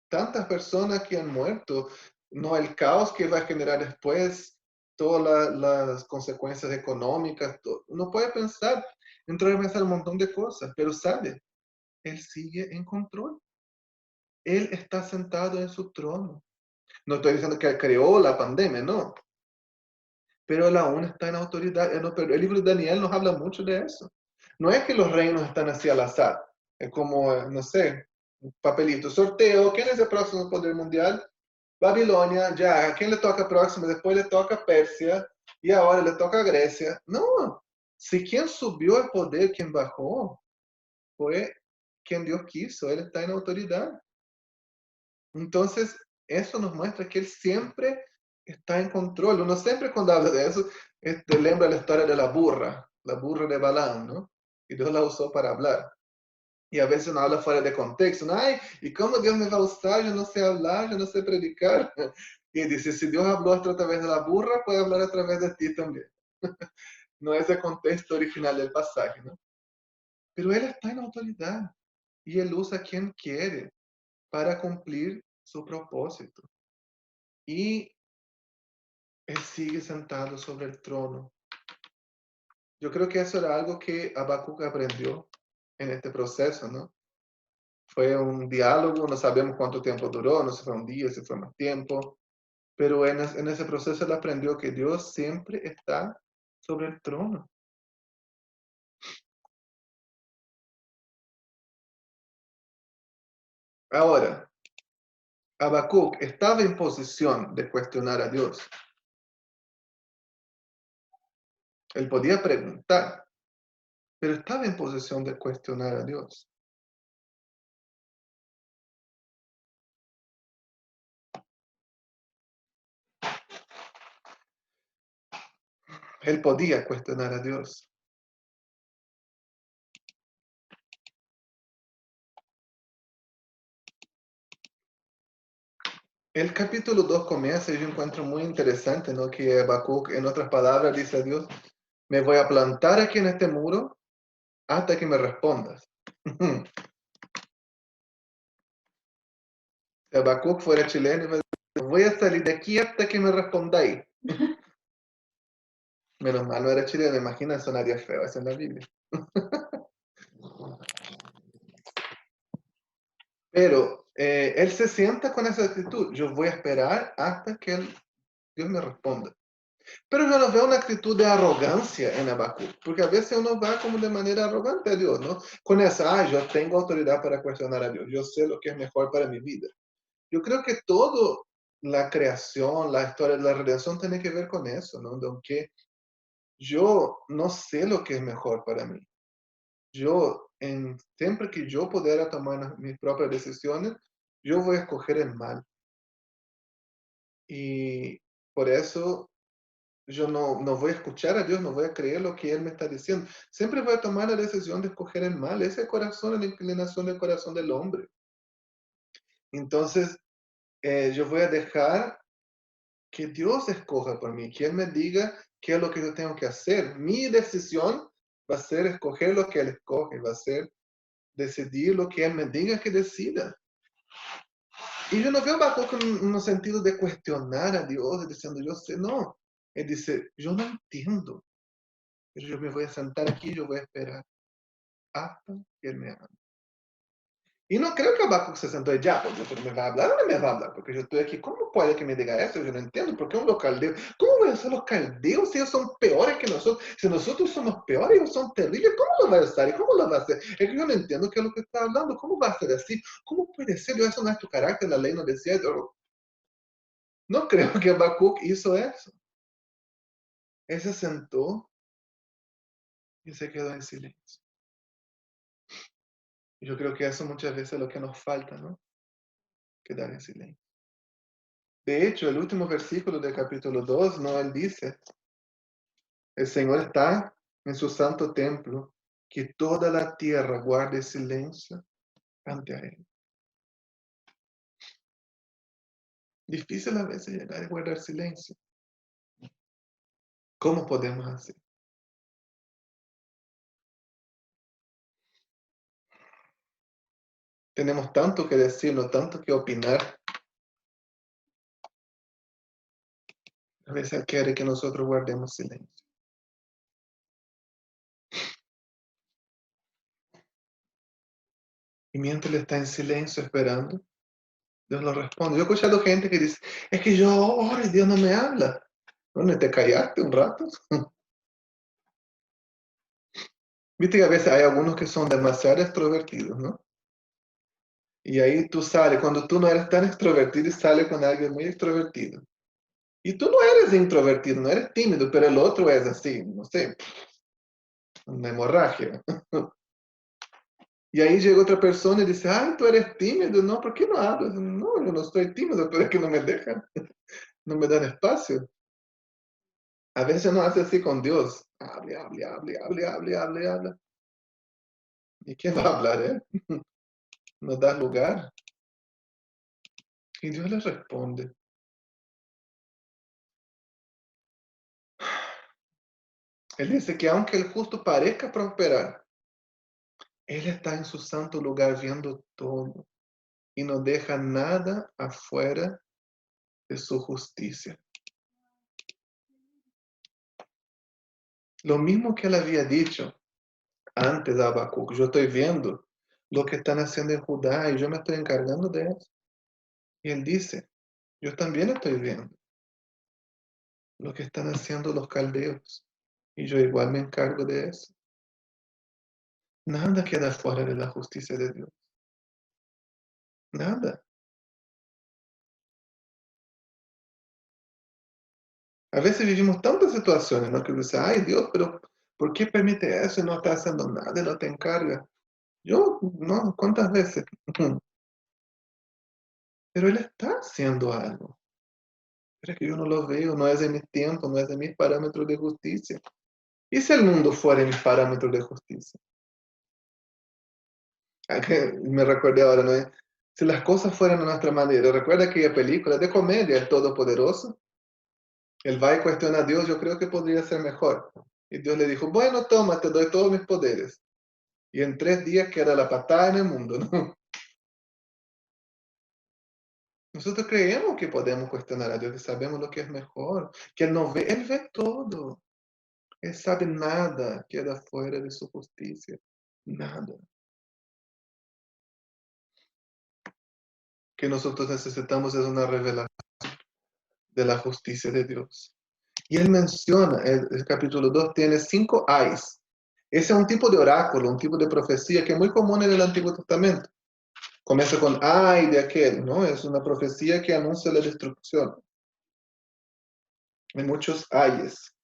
Tantas personas que han muerto, no el caos que va a generar después, todas las consecuencias económicas, uno puede pensar, entrar a pensar un montón de cosas, pero sabe, él sigue en control. Él está sentado en su trono. No estoy diciendo que él creó la pandemia, no. Pero él aún está en autoridad. El libro de Daniel nos habla mucho de eso. No es que los reinos están así al azar. Es como, no sé, un papelito, sorteo. ¿Quién es el próximo poder mundial? Babilonia, ya. ¿A quién le toca próximo? Después le toca Persia. Y ahora le toca Grecia. No. Si quien subió al poder, quien bajó, fue quien Dios quiso. Él está en autoridad. Entonces, eso nos muestra que él siempre está en control. Uno siempre cuando habla de eso, lembra la historia de la burra de Balaam, ¿no? Y Dios la usó para hablar. Y a veces uno habla fuera de contexto, ¿no? Ay, ¿y cómo Dios me va a usar? Yo no sé hablar, yo no sé predicar. Y dice, si Dios habló a través de la burra, puede hablar a través de ti también. No es el contexto original del pasaje, ¿no? Pero él está en autoridad y él usa a quien quiere para cumplir su propósito. Y él sigue sentado sobre el trono. Yo creo que eso era algo que Habacuc aprendió en este proceso, ¿no? Fue un diálogo, no sabemos cuánto tiempo duró, no sé si fue un día, si fue más tiempo, pero en ese proceso él aprendió que Dios siempre está sobre el trono. Ahora, Habacuc estaba en posición de cuestionar a Dios. Él podía preguntar, pero estaba en posición de cuestionar a Dios. Él podía cuestionar a Dios. El capítulo 2 comienza y yo encuentro muy interesante, ¿no? Que Habacuc, en otras palabras, dice a Dios, me voy a plantar aquí en este muro hasta que me respondas. Si Habacuc fuera chileno, me dice, voy a salir de aquí hasta que me respondáis. Menos mal no era chileno, imagina, sonaría feo eso en la Biblia. Pero él se sienta con esa actitud, yo voy a esperar hasta que Dios me responda. Pero yo no veo una actitud de arrogancia en Habacuc, porque a veces uno va como de manera arrogante a Dios, ¿no? Con esa, yo tengo autoridad para cuestionar a Dios, yo sé lo que es mejor para mi vida. Yo creo que todo la creación, la historia de la redención tiene que ver con eso, ¿no? Aunque yo no sé lo que es mejor para mí. Siempre que yo pudiera tomar mis propias decisiones, yo voy a escoger el mal. Y por eso yo no voy a escuchar a Dios, no voy a creer lo que Él me está diciendo. Siempre voy a tomar la decisión de escoger el mal. Ese corazón, la inclinación del corazón del hombre. Entonces, yo voy a dejar que Dios escoja por mí, que Él me diga qué es lo que yo tengo que hacer. Mi decisión va a ser escoger lo que Él escoge, va a ser decidir lo que Él me diga que decida. Y yo no veo Habacuc en un sentido de cuestionar a Dios, diciendo yo sé, no. Él dice, yo no entiendo, pero yo me voy a sentar aquí y yo voy a esperar hasta que Él me hable. Y no creo que Habacuc se sentó y ya, pues, pero me va a hablar o no me va a hablar, porque yo estoy aquí, ¿cómo puede que me diga eso? Yo no entiendo, ¿por qué los caldeos? ¿Cómo van a ser los caldeos si ellos son peores que nosotros? Si nosotros somos peores, ellos son terribles, ¿cómo lo va a estar? ¿Y cómo lo va a hacer? Es que yo no entiendo qué es lo que está hablando, ¿cómo va a ser así? ¿Cómo puede ser? Yo, eso no es tu carácter, la ley no decía eso. No creo que Habacuc hizo eso. Él se sentó y se quedó en silencio. Y yo creo que eso muchas veces es lo que nos falta, ¿no? Quedar en silencio. De hecho, el último versículo del capítulo 2, ¿no? Él dice, el Señor está en su santo templo, que toda la tierra guarde silencio ante Él. Difícil a veces llegar a guardar silencio. ¿Cómo podemos hacer? Tenemos tanto que decirnos, tanto que opinar. A veces Él quiere que nosotros guardemos silencio. Y mientras Él está en silencio esperando, Dios lo responde. Yo he escuchado gente que dice, es que yo oro y Dios no me habla. Bueno, te callaste un rato. Viste que a veces hay algunos que son demasiado extrovertidos, ¿no? Y ahí tú sales, cuando tú no eres tan extrovertido y sales con alguien muy extrovertido. Y tú no eres introvertido, no eres tímido, pero el otro es así, no sé, una hemorragia. Y ahí llega otra persona y dice, ay, tú eres tímido, ¿no? ¿Por qué no hablas? No, yo no estoy tímido, pero es que no me dejan, no me dan espacio. A veces no hace así con Dios. Hable, hable, hable, hable, hable, hable, hable. ¿Y quién va a hablar, No da lugar. Y Dios le responde. Él dice que aunque el justo parezca prosperar, Él está en su santo lugar viendo todo y no deja nada afuera de su justicia. Lo mismo que Él había dicho antes de Habacuc, yo estoy viendo lo que están haciendo en Judá y yo me estoy encargando de eso. Y Él dice, yo también estoy viendo lo que están haciendo los caldeos y yo igual me encargo de eso. Nada queda fuera de la justicia de Dios. Nada. A veces vivimos tantas situaciones, ¿no? Que dice, ay Dios, pero ¿por qué permite eso y no está haciendo nada y no te encarga? Yo, no, ¿cuántas veces? Pero Él está haciendo algo. Pero es que yo no lo veo, no es de mis tiempos, no es de mis parámetros de justicia. ¿Y si el mundo fuera mis parámetros de justicia? Me recuerdo ahora, ¿no? Si las cosas fueran a nuestra manera, ¿recuerda aquella película de comedia, El Todopoderoso? Él va y cuestiona a Dios, yo creo que podría ser mejor. Y Dios le dijo, bueno, toma, te doy todos mis poderes. Y en 3 días queda la patada en el mundo, ¿no? Nosotros creemos que podemos cuestionar a Dios, que sabemos lo que es mejor, que Él no ve, Él ve todo. Él sabe nada queda fuera de su justicia, nada. Que nosotros necesitamos es una revelación de la justicia de Dios. Y Él menciona, el capítulo 2 tiene 5 ayes. Ese es un tipo de oráculo, un tipo de profecía que es muy común en el Antiguo Testamento. Comienza con ay de aquel, ¿no? Es una profecía que anuncia la destrucción. Hay muchos ayes.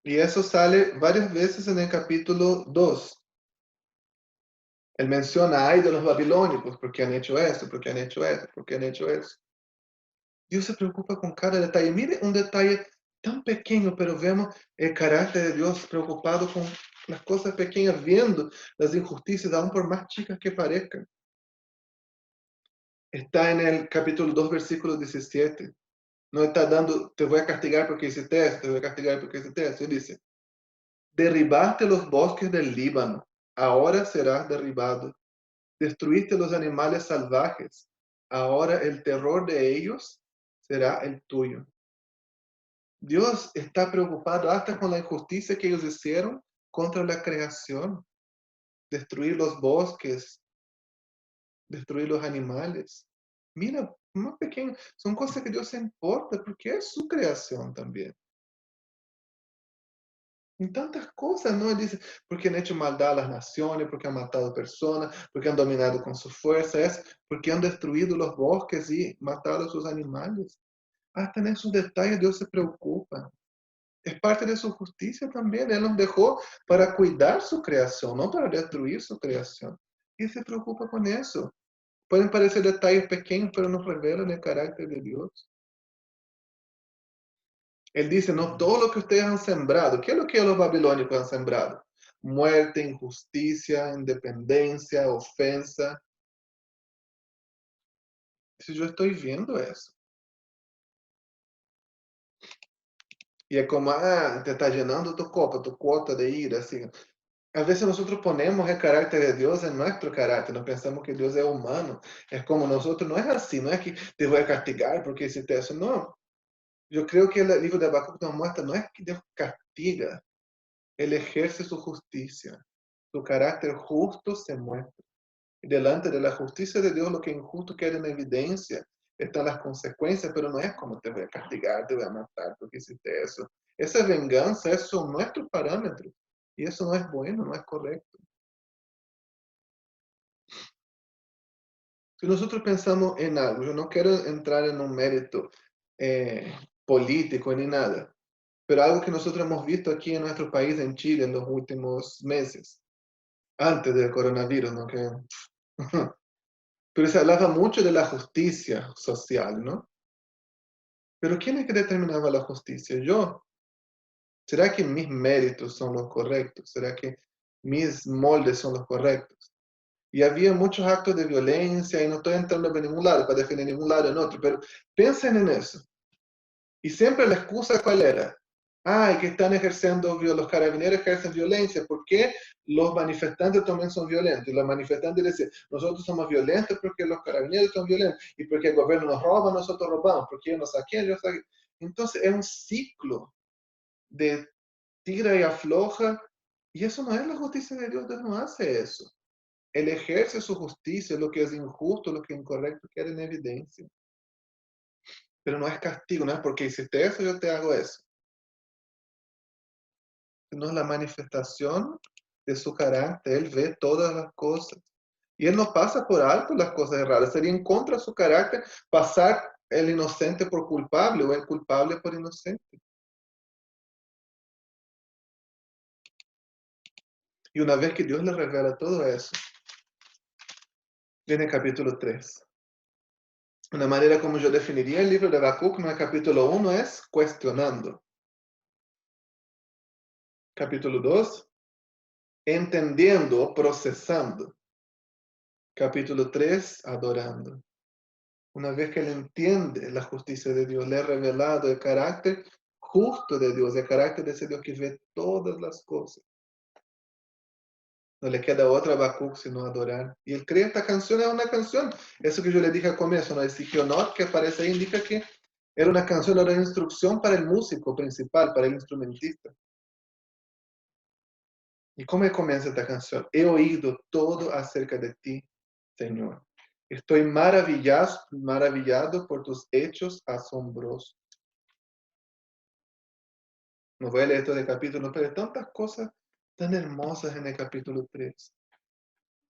Y eso sale varias veces en el capítulo 2. Él menciona, ay de los babilónicos, porque han hecho esto, porque han hecho esto, porque han hecho eso. Dios se preocupa con cada detalle. Mire un detalle tan pequeño, pero vemos el carácter de Dios preocupado con las cosas pequeñas, viendo las injusticias, aún por más chicas que parezcan. Está en el capítulo 2, versículo 17. No está dando, te voy a castigar porque hiciste esto, te voy a castigar porque hiciste esto. Él dice, derribaste los bosques del Líbano ahora serás derribado. Destruiste los animales salvajes, ahora el terror de ellos será el tuyo. Dios está preocupado hasta con la injusticia que ellos hicieron contra la creación. Destruir los bosques, destruir los animales. Mira, más pequeño, son cosas que Dios se importa porque es su creación también. En tantas cosas, ¿no? Él dice, porque han hecho maldad a las naciones, porque han matado personas, porque han dominado con su fuerza, es porque han destruido los bosques y matado a sus animales. Hasta en esos detalles Dios se preocupa. Es parte de su justicia también. Él nos dejó para cuidar su creación, no para destruir su creación. Y Él se preocupa con eso. Pueden parecer detalles pequeños, pero nos revelan el carácter de Dios. Él dice, no, todo lo que ustedes han sembrado. ¿Qué es lo que los babilónicos han sembrado? Muerte, injusticia, independencia, ofensa. Si yo estoy viendo eso. Y es como, te está llenando tu copa, tu cuota de ira, así. A veces nosotros ponemos el carácter de Dios en nuestro carácter, no pensamos que Dios es humano. Es como nosotros, no es así, no es que te voy a castigar porque hiciste eso, no. Yo creo que el libro de Habacuc nos muestra, no es que Dios castiga, Él ejerce su justicia, su carácter justo se muestra. Y delante de la justicia de Dios, lo que injusto queda en evidencia, están las consecuencias, pero no es como te voy a castigar, te voy a matar porque hiciste eso. Esa venganza, esos son nuestros parámetros. Y eso no es bueno, no es correcto. Si nosotros pensamos en algo, yo no quiero entrar en un mérito político ni nada, pero algo que nosotros hemos visto aquí en nuestro país, en Chile, en los últimos meses, antes del coronavirus, ¿no? Pero se hablaba mucho de la justicia social, ¿no? Pero ¿quién es que determinaba la justicia? Yo. ¿Será que mis méritos son los correctos? ¿Será que mis moldes son los correctos? Y había muchos actos de violencia, y no estoy entrando por ningún lado, para defender ningún lado en otro, pero piensen en eso. Y siempre la excusa, ¿cuál era? Que están ejerciendo, los carabineros ejercen violencia. ¿Por qué los manifestantes también son violentos? Y los manifestantes decían, nosotros somos violentos porque los carabineros son violentos, y porque el gobierno nos roba, nosotros robamos, porque ellos nos saquean, yo saquean. Entonces es un ciclo de tira y afloja, y eso no es la justicia de Dios. Dios no hace eso. Él ejerce su justicia, lo que es injusto, lo que es incorrecto queda en evidencia. Pero no es castigo, no es porque hiciste eso, yo te hago eso. Sino la manifestación de su carácter. Él ve todas las cosas. Y Él no pasa por alto las cosas raras. Sería en contra de su carácter pasar el inocente por culpable o el culpable por inocente. Y una vez que Dios le revela todo eso, viene el capítulo 3. Una manera como yo definiría el libro de Habacuc en el capítulo 1 es cuestionando. Capítulo 2, entendiendo, procesando. Capítulo 3, adorando. Una vez que él entiende la justicia de Dios, le ha revelado el carácter justo de Dios, el carácter de ese Dios que ve todas las cosas. No le queda otra a Habacuc sino adorar. Y él cree esta canción es una canción. Eso que yo le dije al comienzo, ¿no? El Sigionot que aparece ahí indica que era una canción, era una instrucción para el músico principal, para el instrumentista. ¿Y cómo comienza esta canción? He oído todo acerca de ti, Señor. Estoy maravillado por tus hechos asombrosos. No voy a leer todo el capítulo, pero hay tantas cosas tan hermosas en el capítulo 3.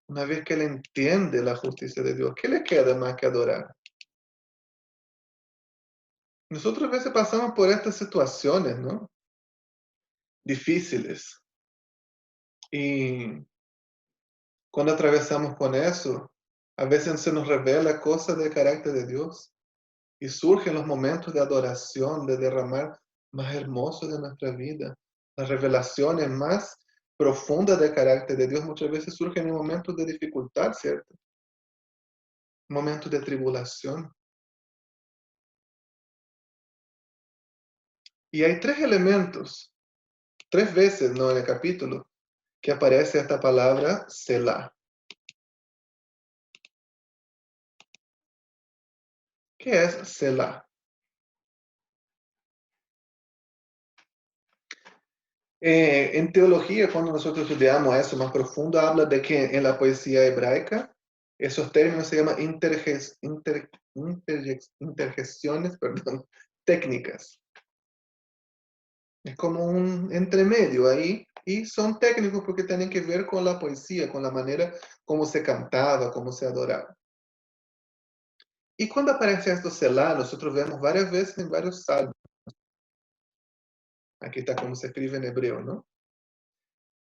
Una vez que él entiende la justicia de Dios, ¿qué le queda más que adorar? Nosotros a veces pasamos por estas situaciones, ¿no? Difíciles. Y cuando atravesamos con eso, a veces se nos revela cosas del carácter de Dios. Y surgen los momentos de adoración, de derramar más hermoso de nuestra vida. Las revelaciones más profundas del carácter de Dios muchas veces surgen en momentos de dificultad, ¿cierto? Momentos de tribulación. Y hay tres elementos, tres veces, ¿no? En el capítulo, que aparece esta palabra Selah. ¿Qué es Selah? En teología, cuando nosotros estudiamos eso más profundo, habla de que en la poesía hebraica, esos términos se llaman interjecciones, perdón, técnicas. Es como un entremedio ahí, y son técnicos porque tienen que ver con la poesía, con la manera como se cantaba, cómo se adoraba. Y cuando aparece esto Selah, nosotros vemos varias veces en varios salmos. Aquí está como se escribe en hebreo, ¿no?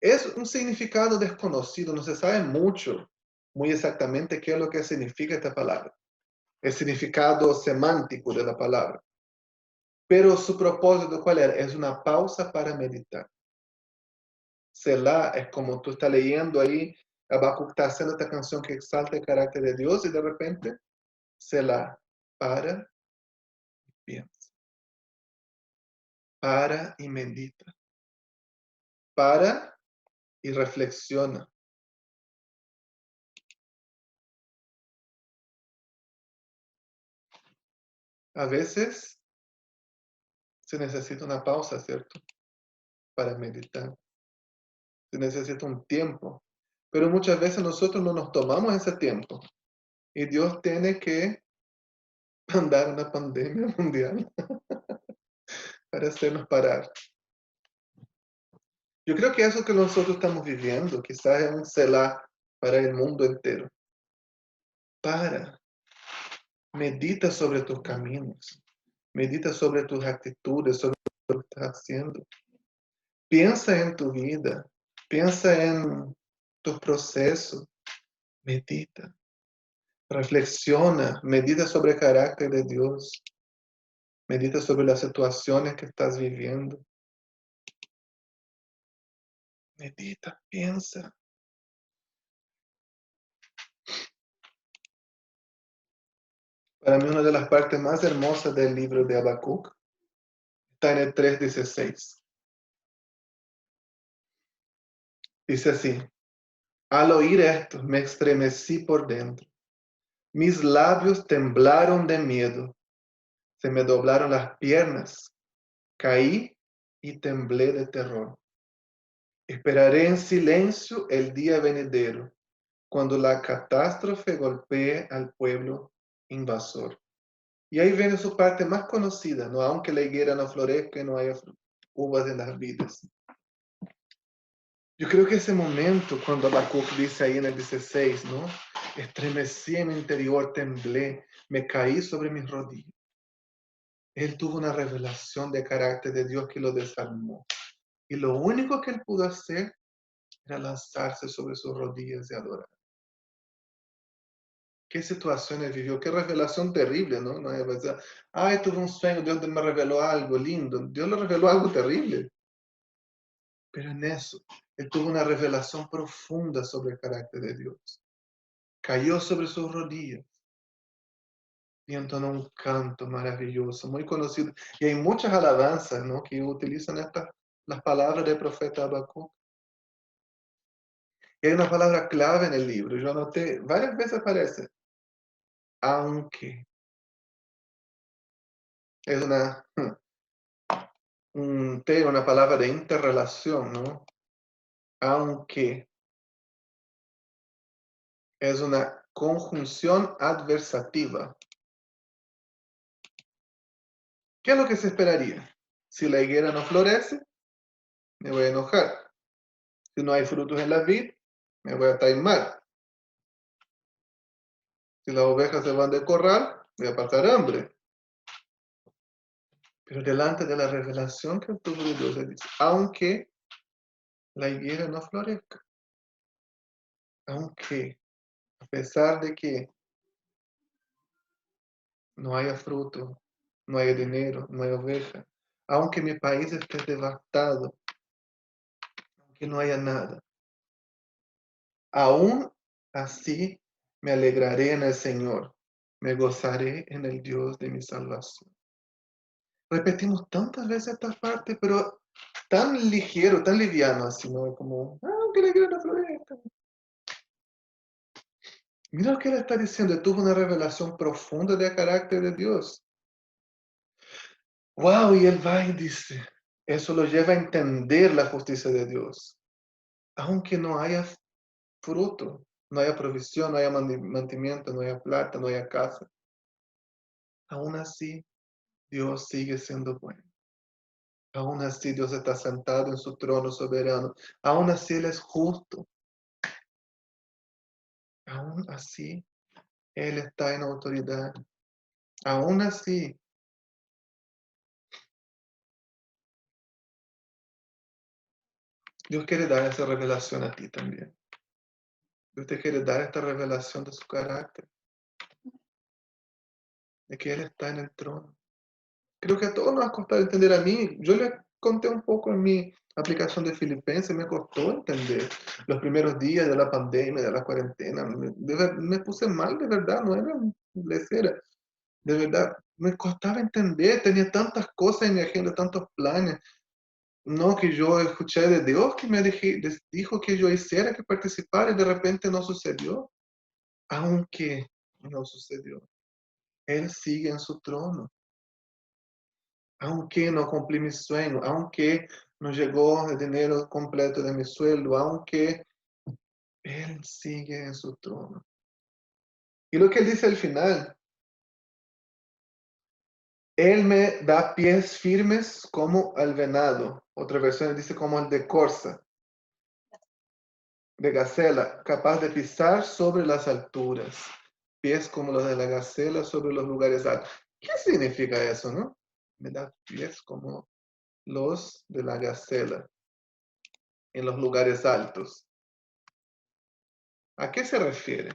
Es un significado desconocido, no se sabe mucho, muy exactamente qué es lo que significa esta palabra. El significado semántico de la palabra. Pero su propósito, ¿cuál era? Es una pausa para meditar. Selah es como tú estás leyendo ahí, Habacuc está haciendo esta canción que exalta el carácter de Dios y de repente, Selah, para y piensa. Para y medita. Para y reflexiona. A veces se necesita una pausa, ¿cierto? Para meditar. Se necesita un tiempo. Pero muchas veces nosotros no nos tomamos ese tiempo. Y Dios tiene que mandar una pandemia mundial para hacernos parar. Yo creo que eso que nosotros estamos viviendo quizás es un Selah para el mundo entero. Para. Medita sobre tus caminos. Medita sobre tus actitudes, sobre lo que estás haciendo. Piensa en tu vida. Piensa en tus procesos. Medita. Reflexiona. Medita sobre el carácter de Dios. Medita sobre las situaciones que estás viviendo. Medita, piensa. Para mí una de las partes más hermosas del libro de Habacuc está en el 3:16. Dice así: al oír esto me estremecí por dentro. Mis labios temblaron de miedo. Se me doblaron las piernas. Caí y temblé de terror. Esperaré en silencio el día venidero, cuando la catástrofe golpee al pueblo invasor. Y ahí viene su parte más conocida, ¿no? Aunque la higuera no florezca y no haya uvas en las vidas. Yo creo que ese momento, cuando Habacuc dice ahí en el 16, ¿no? Estremecí en mi interior, temblé, me caí sobre mis rodillas. Él tuvo una revelación de carácter de Dios que lo desarmó. Y lo único que él pudo hacer era lanzarse sobre sus rodillas y adorar. ¿Qué situaciones vivió? Qué revelación terrible, ¿no? No hay que pensar, ay, tuve un sueño, Dios me reveló algo lindo. Dios le reveló algo terrible. Pero en eso, él tuvo una revelación profunda sobre el carácter de Dios. Cayó sobre sus rodillas y entonó un canto maravilloso, muy conocido. Y hay muchas alabanzas, ¿no? Que utilizan las palabras del profeta Habacuc. Y hay una palabra clave en el libro. Yo anoté, varias veces aparece. Aunque. Es una palabra de interrelación, ¿no? Aunque. Es una conjunción adversativa. ¿Qué es lo que se esperaría? Si la higuera no florece, me voy a enojar. Si no hay frutos en la vid, me voy a taimar. Si las ovejas se van del corral, voy a pasar hambre. Pero delante de la revelación que tuvo de Dios, él dice, aunque la higuera no florezca, aunque a pesar de que no haya fruto, no haya dinero, no haya oveja, aunque mi país esté devastado, aunque no haya nada, aún así me alegraré en el Señor, me gozaré en el Dios de mi salvación. Repetimos tantas veces esta parte, pero tan ligero, tan liviano, así, ¿no? Como, que la iglesia no florezca. Mira lo que él está diciendo, tuvo una revelación profunda del carácter de Dios. Wow, y él va y dice, eso lo lleva a entender la justicia de Dios. Aunque no haya fruto, no haya provisión, no haya mantenimiento, no haya plata, no haya casa. Aún así, Dios sigue siendo bueno. Aún así, Dios está sentado en su trono soberano. Aún así, Él es justo. Aún así, Él está en autoridad. Aún así, Dios quiere dar esa revelación a ti también. Dios te quiere dar esta revelación de su carácter. De que Él está en el trono. Creo que a todos nos ha costado entender. A mí, yo le conté un poco en mi aplicación de Filipenses, me costó entender los primeros días de la pandemia, de la cuarentena. Me puse mal, de verdad, no era lecera. De verdad, me costaba entender, tenía tantas cosas en mi agenda, tantos planes. No, que yo escuché de Dios que me dijo que yo hiciera, que participara, y de repente no sucedió. Aunque no sucedió. Él sigue en su trono. Aunque no cumplí mi sueño, aunque no llegó el dinero completo de mi sueldo, aunque Él sigue en su trono. Y lo que Él dice al final, Él me da pies firmes como al venado. Otra versión dice como el de corza, de gacela, capaz de pisar sobre las alturas. Pies como los de la gacela sobre los lugares altos. ¿Qué significa eso, no? Me da pies como los de la gacela en los lugares altos. ¿A qué se refiere?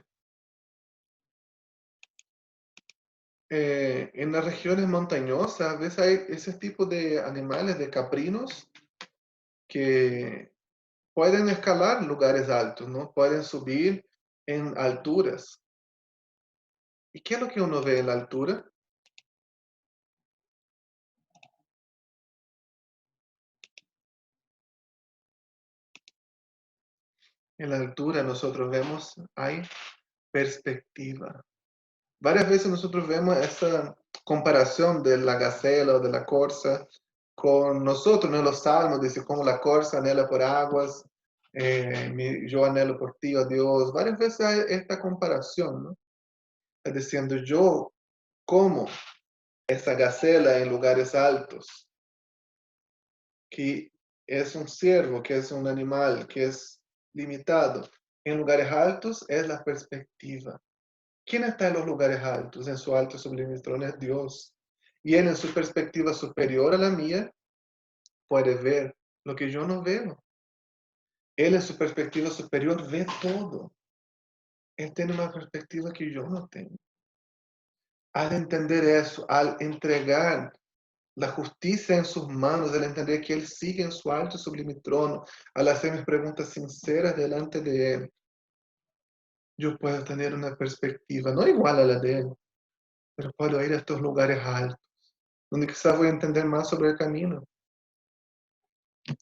En las regiones montañosas, a veces hay ese tipo de animales, de caprinos, que pueden escalar lugares altos, ¿no? Pueden subir en alturas. ¿Y qué es lo que uno ve en la altura? En la altura nosotros vemos, hay perspectiva. Varias veces nosotros vemos esa comparación de la gacela o de la corza con nosotros, en los salmos, dice como la corza anhela por aguas, yo anhelo por ti, oh Dios. Varias veces hay esta comparación, ¿no? Es diciendo, yo como esa gacela en lugares altos, que es un ciervo, que es un animal, que es limitado. En lugares altos es la perspectiva. ¿Quién está en los lugares altos? En su alto sublime trono es Dios. Y Él en su perspectiva superior a la mía puede ver lo que yo no veo. Él en su perspectiva superior ve todo. Él tiene una perspectiva que yo no tengo. Al entender eso, al entregar la justicia en sus manos, al entender que Él sigue en su alto sublime trono, al hacer mis preguntas sinceras delante de Él, yo puedo tener una perspectiva, no igual a la de Él, pero puedo ir a estos lugares altos, donde quizás voy a entender más sobre el camino.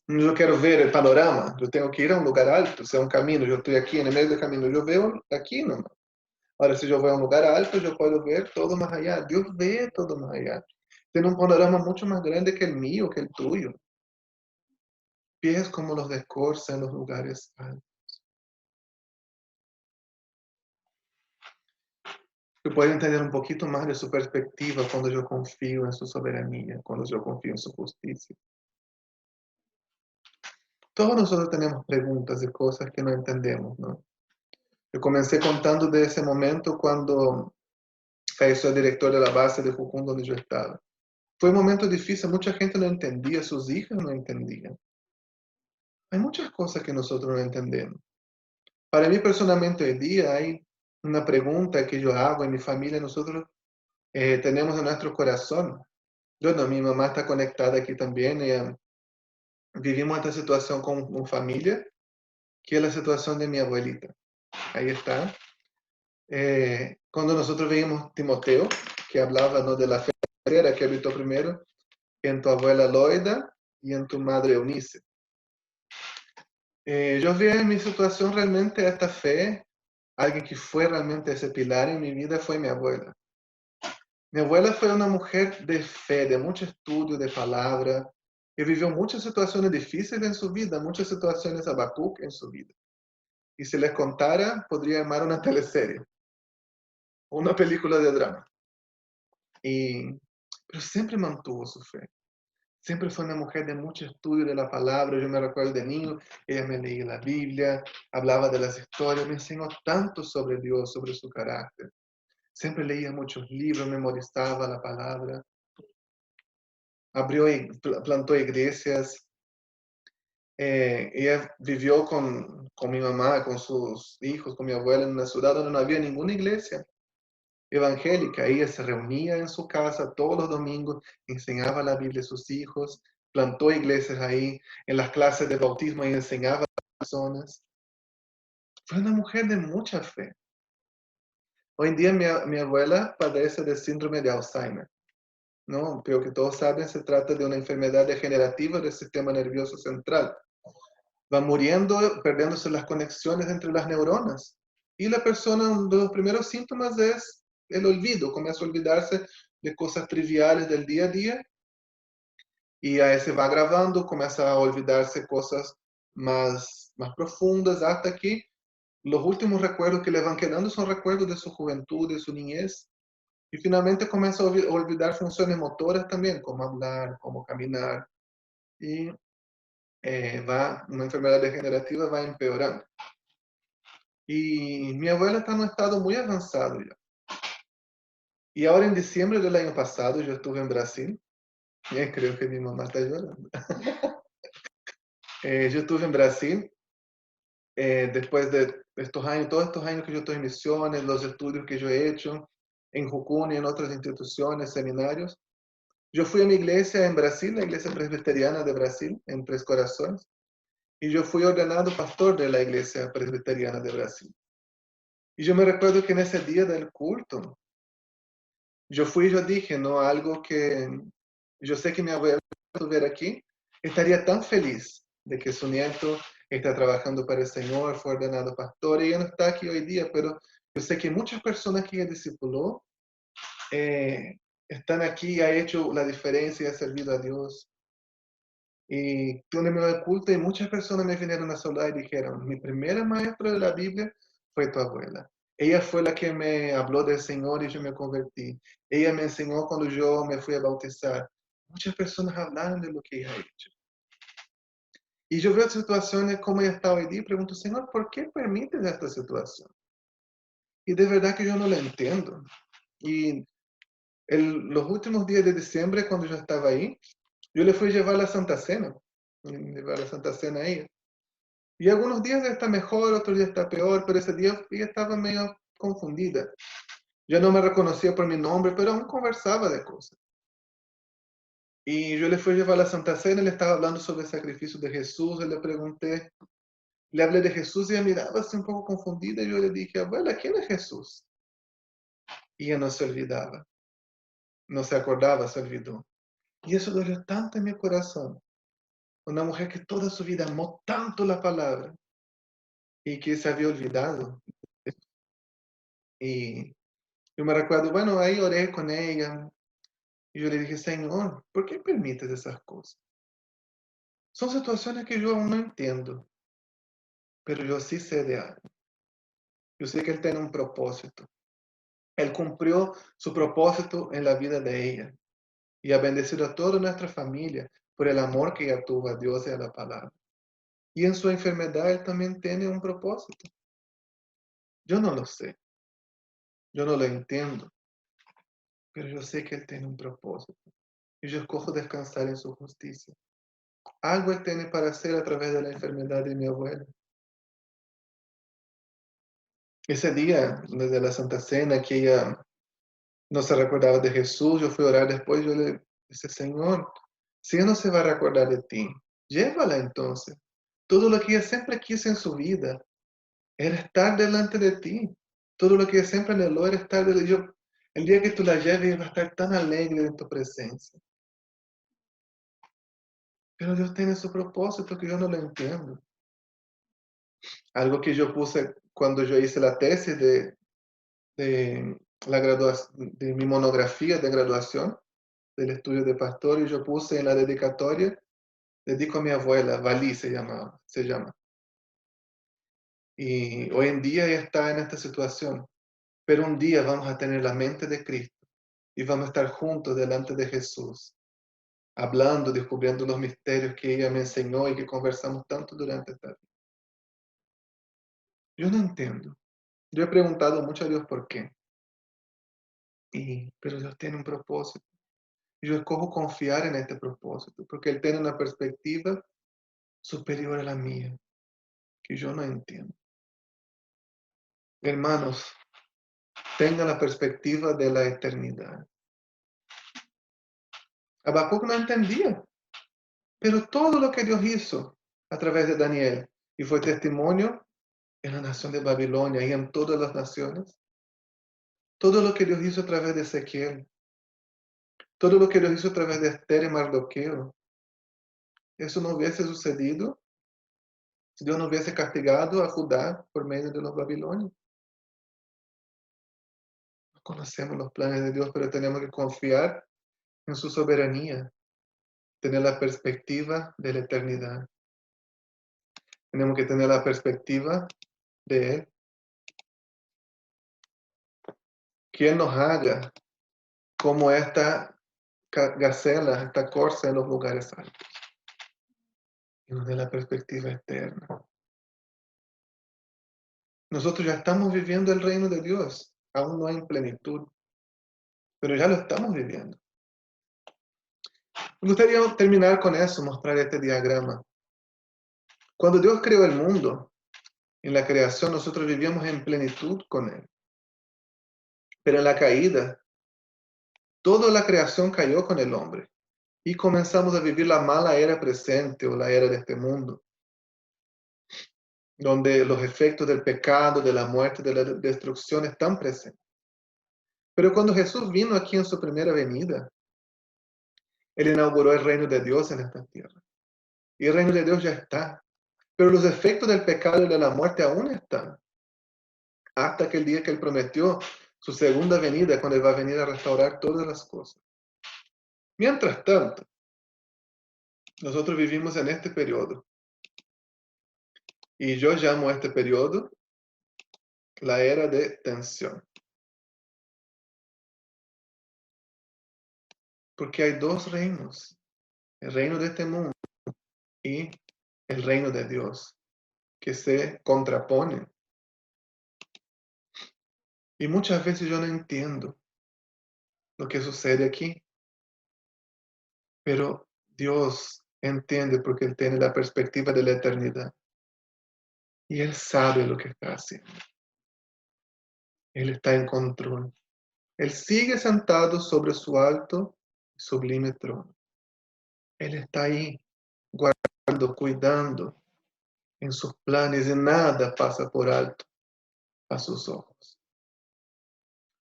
Yo quiero ver el panorama, yo tengo que ir a un lugar alto, sea un camino, yo estoy aquí en el medio del camino, yo veo aquí nomás. Ahora, si yo voy a un lugar alto, yo puedo ver todo más allá. Dios ve todo más allá. Tiene un panorama mucho más grande que el mío, que el tuyo. Pies como los de corza en los lugares altos. Yo puedo entender un poquito más de su perspectiva cuando yo confío en su soberanía, cuando yo confío en su justicia. Todos nosotros tenemos preguntas de cosas que no entendemos, ¿no? Yo comencé contando de ese momento cuando falleció el director de la base de Jucún donde yo estaba. Fue un momento difícil, mucha gente no entendía, sus hijas no entendían. Hay muchas cosas que nosotros no entendemos. Para mí personalmente hoy día hay una pregunta que yo hago en mi familia, nosotros tenemos en nuestro corazón. Mi mamá está conectada aquí también. Vivimos esta situación con familia, que es la situación de mi abuelita. Ahí está. Cuando nosotros veíamos Timoteo, que hablaba, ¿no?, de la fe que habitó primero en tu abuela Loida y en tu madre Eunice. Yo vi en mi situación realmente esta fe, alguien que fue realmente ese pilar en mi vida fue mi abuela. Mi abuela fue una mujer de fe, de mucho estudio, de palabra, que vivió muchas situaciones difíciles en su vida, muchas situaciones Habacuc en su vida. Y si les contara, podría armar una teleserie, una película de drama. Pero siempre mantuvo su fe. Siempre fue una mujer de mucho estudio de la palabra. Yo me recuerdo de niño, ella me leía la Biblia, hablaba de las historias, me enseñó tanto sobre Dios, sobre su carácter. Siempre leía muchos libros, memorizaba la palabra. Abrió y plantó iglesias. Ella vivió con mi mamá, con sus hijos, con mi abuela en una ciudad donde no había ninguna iglesia evangélica. Ella se reunía en su casa todos los domingos, enseñaba la Biblia a sus hijos, plantó iglesias ahí, en las clases de bautismo y enseñaba a las personas. Fue una mujer de mucha fe. Hoy en día mi abuela padece de síndrome de Alzheimer, ¿no? Creo que todos saben, se trata de una enfermedad degenerativa del sistema nervioso central. Va muriendo, perdiéndose las conexiones entre las neuronas. Y la persona, uno de los primeros síntomas es el olvido, comienza a olvidarse de cosas triviales del día a día y ahí se va agravando, comienza a olvidarse cosas más profundas hasta que los últimos recuerdos que le van quedando son recuerdos de su juventud, de su niñez. Y finalmente comienza a olvidar funciones motoras también, como hablar, como caminar. Y una enfermedad degenerativa va empeorando. Y mi abuela está en un estado muy avanzado ya. Y ahora en diciembre del año pasado yo estuve en Brasil. Creo que mi mamá está llorando. Yo estuve en Brasil después de estos años, todos estos años que yo estoy en misiones, los estudios que yo he hecho en Jucún y en otras instituciones, seminarios. Yo fui a mi iglesia en Brasil, la iglesia presbiteriana de Brasil, en Tres Corazones, y yo fui ordenado pastor de la iglesia presbiteriana de Brasil. Y yo me recuerdo que en ese día del culto, yo fui y yo dije, ¿no? Algo que yo sé que mi abuela estuviera aquí, estaría tan feliz de que su nieto está trabajando para el Señor, fue ordenado pastor, y ella no está aquí hoy día, pero yo sé que muchas personas que ella discipuló están aquí y ha hecho la diferencia y ha servido a Dios. Y terminó el culto y muchas personas me vinieron a saludar y dijeron, mi primera maestra de la Biblia fue tu abuela. Ella fue la que me habló del Señor y yo me convertí. Ella me enseñó cuando yo me fui a bautizar. Muchas personas hablaron de lo que ella ha hecho. Y yo veo situaciones como ella está hoy día y pregunto, Señor, ¿por qué permites esta situación? Y de verdad que yo no la entiendo. Y los últimos días de diciembre, cuando yo estaba ahí, yo le fui a llevar la Santa Cena. Llevar la Santa Cena a ella. Y algunos días está mejor, otros días está peor, pero ese día ella estaba medio confundida. Ya no me reconocía por mi nombre, pero aún conversaba de cosas. Y yo le fui a llevar a la Santa Cena, le estaba hablando sobre el sacrificio de Jesús, y le pregunté, le hablé de Jesús y ella miraba así un poco confundida, y yo le dije, abuela, ¿quién es Jesús? Y ella no se olvidaba, no se acordaba, se olvidó. Y eso dolió tanto en mi corazón. Una mujer que toda su vida amó tanto la palabra y que se había olvidado. Y yo me recuerdo, bueno, ahí oré con ella y yo le dije, Señor, ¿por qué permites esas cosas? Son situaciones que yo aún no entiendo, pero yo sí sé de algo. Yo sé que Él tiene un propósito. Él cumplió su propósito en la vida de ella y ha bendecido a toda nuestra familia por el amor que ella tuvo a Dios y a la palabra. Y en su enfermedad Él también tiene un propósito. Yo no lo sé, yo no lo entiendo, pero yo sé que Él tiene un propósito. Y yo escojo descansar en su justicia. Algo Él tiene para hacer a través de la enfermedad de mi abuela. Ese día, desde la Santa Cena, que ella no se recordaba de Jesús, yo fui a orar después, yo le dije, Señor, si ella no se va a recordar de ti, llévala entonces. Todo lo que ella siempre quiso en su vida era estar delante de ti. Todo lo que ella siempre anheló era estar delante de ti. El día que tú la lleves, va a estar tan alegre en tu presencia. Pero Dios tiene su propósito que yo no lo entiendo. Algo que yo puse cuando yo hice la tesis de de mi monografía de graduación del estudio de pastor, y yo puse en la dedicatoria, dedico a mi abuela, Valí se llama. Y hoy en día ella está en esta situación, pero un día vamos a tener la mente de Cristo y vamos a estar juntos delante de Jesús, hablando, descubriendo los misterios que ella me enseñó y que conversamos tanto durante esta vida. Yo no entiendo. Yo he preguntado mucho a Dios por qué. Pero Dios tiene un propósito. Y yo escojo confiar en este propósito, porque Él tiene una perspectiva superior a la mía, que yo no entiendo. Hermanos, tengan la perspectiva de la eternidad. Habacuc no entendía, pero todo lo que Dios hizo a través de Daniel, y fue testimonio en la nación de Babilonia y en todas las naciones, todo lo que Dios hizo a través de Ezequiel, todo lo que Dios hizo a través de Esther y Mardoqueo, eso no hubiese sucedido si Dios no hubiese castigado a Judá por medio de los babilonios. No conocemos los planes de Dios, pero tenemos que confiar en su soberanía, tener la perspectiva de la eternidad. Tenemos que tener la perspectiva de Él. Que Él nos haga como esta gacela, esta corza en los lugares altos. Y nos dé la perspectiva eterna. Nosotros ya estamos viviendo el reino de Dios. Aún no en plenitud, pero ya lo estamos viviendo. Me gustaría terminar con eso, mostrar este diagrama. Cuando Dios creó el mundo, en la creación nosotros vivíamos en plenitud con Él. Pero en la caída, toda la creación cayó con el hombre y comenzamos a vivir la mala era presente o la era de este mundo, donde los efectos del pecado, de la muerte, de la destrucción están presentes. Pero cuando Jesús vino aquí en su primera venida, Él inauguró el reino de Dios en esta tierra. Y el reino de Dios ya está. Pero los efectos del pecado y de la muerte aún están. Hasta que el día que Él prometió su segunda venida, cuando Él va a venir a restaurar todas las cosas. Mientras tanto, nosotros vivimos en este periodo. Y yo llamo a este periodo la era de tensión. Porque hay dos reinos. El reino de este mundo y el reino de Dios, que se contraponen. Y muchas veces yo no entiendo lo que sucede aquí. Pero Dios entiende porque Él tiene la perspectiva de la eternidad. Y Él sabe lo que está haciendo. Él está en control. Él sigue sentado sobre su alto y sublime trono. Él está ahí, guardando, cuidando en sus planes y nada pasa por alto a sus ojos.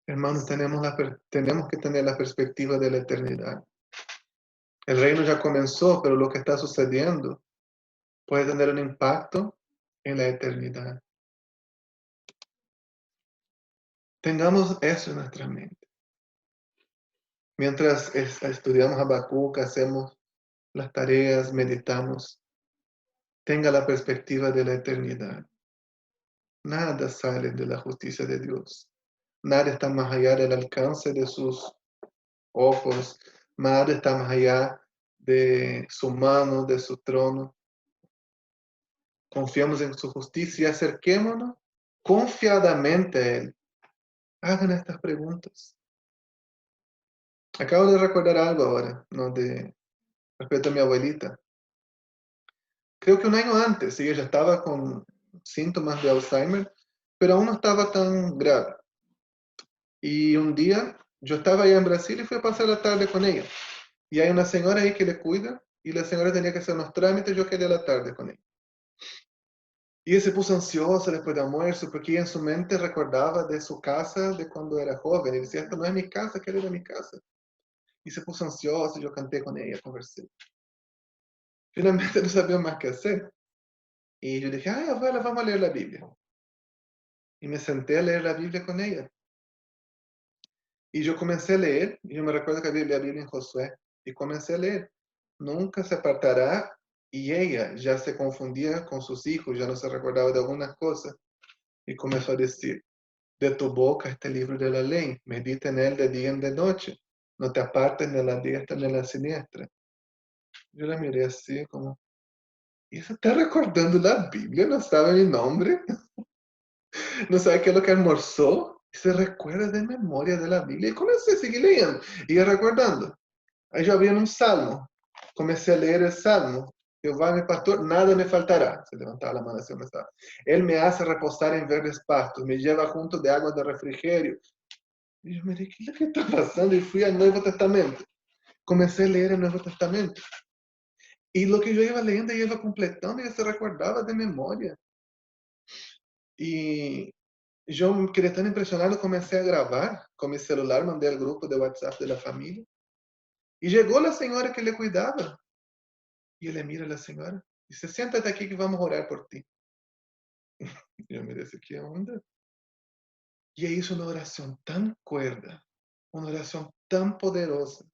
Hermanos, tenemos que tener la perspectiva de la eternidad. El reino ya comenzó, pero lo que está sucediendo puede tener un impacto en la eternidad. Tengamos eso en nuestra mente. Mientras estudiamos Habacuc, hacemos las tareas, meditamos, tenga la perspectiva de la eternidad. Nada sale de la justicia de Dios. Nada está más allá del alcance de sus ojos. Nada está más allá de su mano, de su trono. Confiamos en su justicia y acerquémonos confiadamente a Él. Hagan estas preguntas. Acabo de recordar algo ahora, ¿no? Respecto a mi abuelita. Creo que un año antes, ella ya estaba con síntomas de Alzheimer, pero aún no estaba tan grave. Y un día yo estaba allá en Brasil y fui a pasar la tarde con ella. Y hay una señora ahí que le cuida y la señora tenía que hacer unos trámites, yo quedé la tarde con ella. Y ella se puso ansiosa después del almuerzo porque ella en su mente recordaba de su casa de cuando era joven. Y decía, esta no es mi casa, quiero ir a mi casa. Y se puso ansiosa, yo canté con ella, conversé. Finalmente no sabía más qué hacer. Y yo dije, ay, abuela, vamos a leer la Biblia. Y me senté a leer la Biblia con ella. Y yo comencé a leer, y yo me recuerdo que había la Biblia en Josué, y comencé a leer. Nunca se apartará, y ella ya se confundía con sus hijos, ya no se recordaba de algunas cosas, y comenzó a decir, de tu boca este libro de la ley, medita en él de día y de noche, no te apartes ni a la diestra ni a la siniestra. Yo la miré así como, ¿y eso está recordando la Biblia? ¿No sabe mi nombre? ¿No sabe qué es lo que almorzó? Y se recuerda de memoria de la Biblia. Y comencé a seguir leyendo y recordando. Ahí yo había un salmo. Comencé a leer el salmo. Jehová es mi pastor, nada me faltará. Se levantaba la mano así donde estaba. Él me hace reposar en verdes pastos, me lleva junto de aguas de refrigerio. Y yo me dije, ¿qué es lo que está pasando? Y fui al Nuevo Testamento. Comencé a leer el Nuevo Testamento. Y lo que yo iba leyendo, yo iba completando y se recordaba de memoria. Y yo quedé tan impresionado, comencé a grabar con mi celular, mandé al grupo de WhatsApp de la familia. Y llegó la señora que le cuidaba. Y él le mira a la señora y dice, siéntate aquí que vamos a orar por ti. Y yo me dice, ¿qué onda? Y ella hizo una oración tan cuerda, una oración tan poderosa.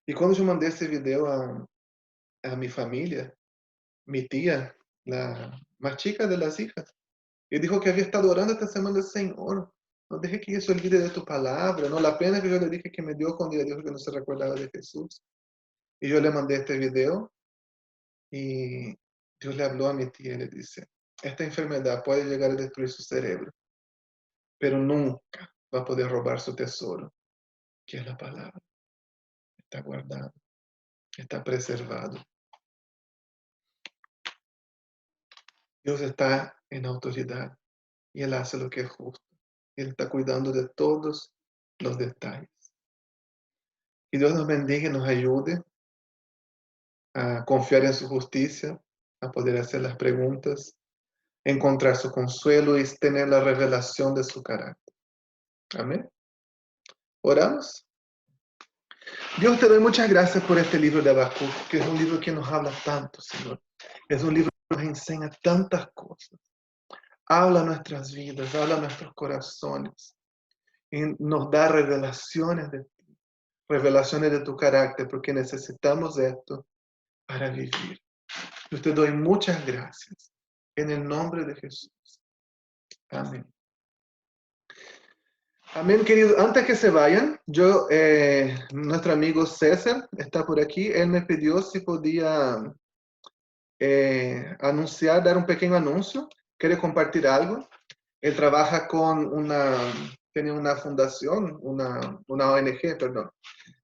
Y cuando yo mandé ese video a mi familia, mi tía, la más chica de las hijas, y dijo que había estado orando esta semana el Señor. No deje que eso olvide de tu palabra. No, la pena que yo le dije que me dio cuando ella dijo que no se recordaba de Jesús. Y yo le mandé este video y Dios le habló a mi tía y le dice, esta enfermedad puede llegar a destruir su cerebro, pero nunca va a poder robar su tesoro, que es la palabra. Está guardado, está preservado. Dios está en autoridad y Él hace lo que es justo. Él está cuidando de todos los detalles. Que Dios nos bendiga y nos ayude a confiar en su justicia, a poder hacer las preguntas, encontrar su consuelo y tener la revelación de su carácter. Amén. Oramos. Dios, te doy muchas gracias por este libro de Habacuc, que es un libro que nos habla tanto, Señor. Es un libro que nos enseña tantas cosas. Habla a nuestras vidas, habla a nuestros corazones. Y nos da revelaciones de ti, revelaciones de tu carácter, porque necesitamos esto para vivir. Yo te doy muchas gracias. En el nombre de Jesús. Amén. Amén, querido. Antes que se vayan, nuestro amigo César está por aquí. Él me pidió si podía dar un pequeño anuncio. Quiere compartir algo. Él trabaja tiene una fundación, una ONG, perdón,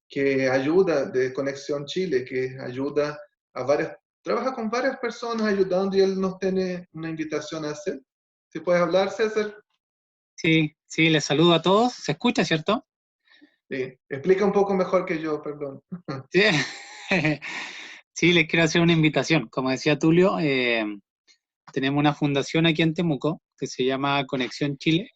que ayuda de Conexión Chile, que ayuda trabaja con varias personas ayudando y él nos tiene una invitación a hacer. ¿Si puedes hablar, César? Sí, les saludo a todos. ¿Se escucha, cierto? Sí, explica un poco mejor que yo, perdón. Sí, sí, les quiero hacer una invitación. Como decía Tulio, tenemos una fundación aquí en Temuco que se llama Conexión Chile.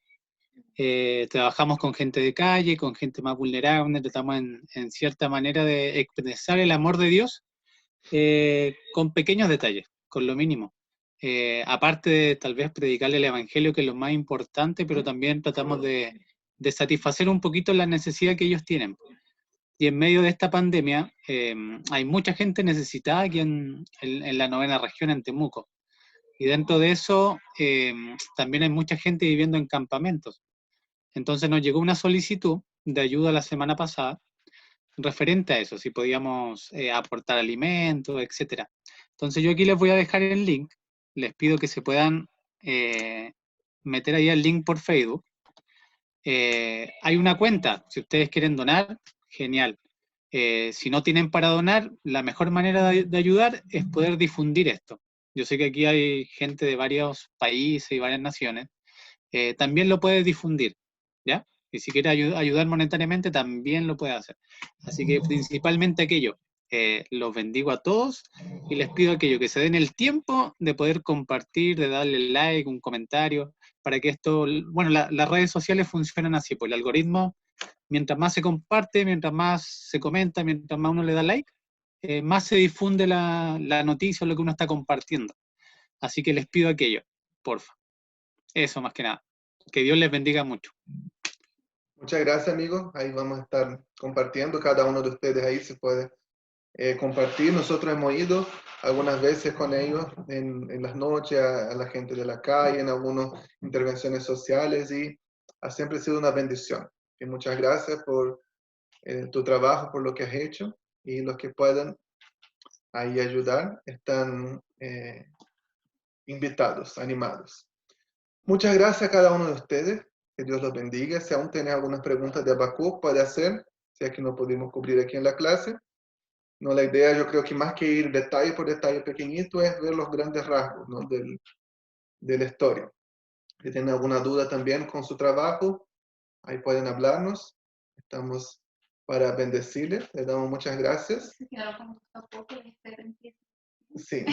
Trabajamos con gente de calle, con gente más vulnerable, tratamos en cierta manera de expresar el amor de Dios con pequeños detalles, con lo mínimo. Aparte de tal vez predicarle el Evangelio, que es lo más importante, pero también tratamos de satisfacer un poquito la necesidad que ellos tienen. Y en medio de esta pandemia hay mucha gente necesitada aquí en la 9ª región, en Temuco. Y dentro de eso también hay mucha gente viviendo en campamentos. Entonces nos llegó una solicitud de ayuda la semana pasada referente a eso, si podíamos aportar alimentos, etc. Entonces yo aquí les voy a dejar el link. Les pido que se puedan meter ahí el link por Facebook. Hay una cuenta, si ustedes quieren donar, genial. Si no tienen para donar, la mejor manera de ayudar es poder difundir esto. Yo sé que aquí hay gente de varios países y varias naciones. También lo puede difundir, ¿ya? Y si quiere ayudar monetariamente, también lo puede hacer. Así que principalmente aquello. Los bendigo a todos y les pido aquello, que se den el tiempo de poder compartir, de darle like, un comentario, para que esto, bueno, las redes sociales funcionan así, pues el algoritmo, mientras más se comparte, mientras más se comenta, mientras más uno le da like, más se difunde la noticia o lo que uno está compartiendo. Así que les pido aquello, porfa. Eso más que nada. Que Dios les bendiga mucho. Muchas gracias, amigos. Ahí vamos a estar compartiendo. Cada uno de ustedes ahí se puede compartir. Nosotros hemos ido algunas veces con ellos en las noches a la gente de la calle, en algunas intervenciones sociales, y ha siempre sido una bendición. Y muchas gracias por tu trabajo, por lo que has hecho, y los que puedan ahí ayudar están invitados, animados. Muchas gracias a cada uno de ustedes. Que Dios los bendiga. Si aún tienen algunas preguntas de Habacuc, puede hacer, si es que no pudimos cubrir aquí en la clase. No, la idea, yo creo que más que ir detalle por detalle pequeñito, es ver los grandes rasgos, ¿no? de la historia. Si tienen alguna duda también con su trabajo, ahí pueden hablarnos. Estamos para bendecirles. Les damos muchas gracias. Sí,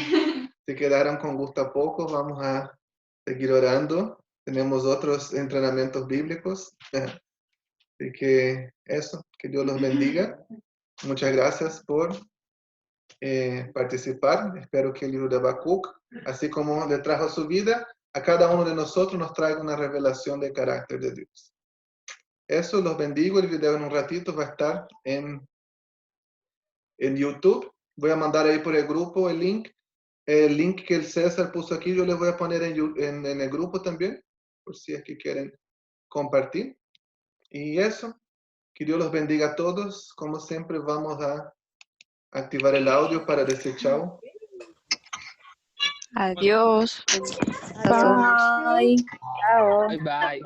se quedaron con gusto a poco. Vamos a seguir orando. Tenemos otros entrenamientos bíblicos. Así que eso, que Dios los bendiga. Muchas gracias por participar. Espero que el libro de Habacuc, así como le trajo a su vida, a cada uno de nosotros nos traiga una revelación del carácter de Dios. Eso, los bendigo. El video en un ratito va a estar en YouTube. Voy a mandar ahí por el grupo el link. El link que el César puso aquí, yo les voy a poner en el grupo también, por si es que quieren compartir. Y eso, que Dios los bendiga a todos. Como siempre, vamos a activar el audio para decir chao. Adiós. Bye. Chao. Bye bye.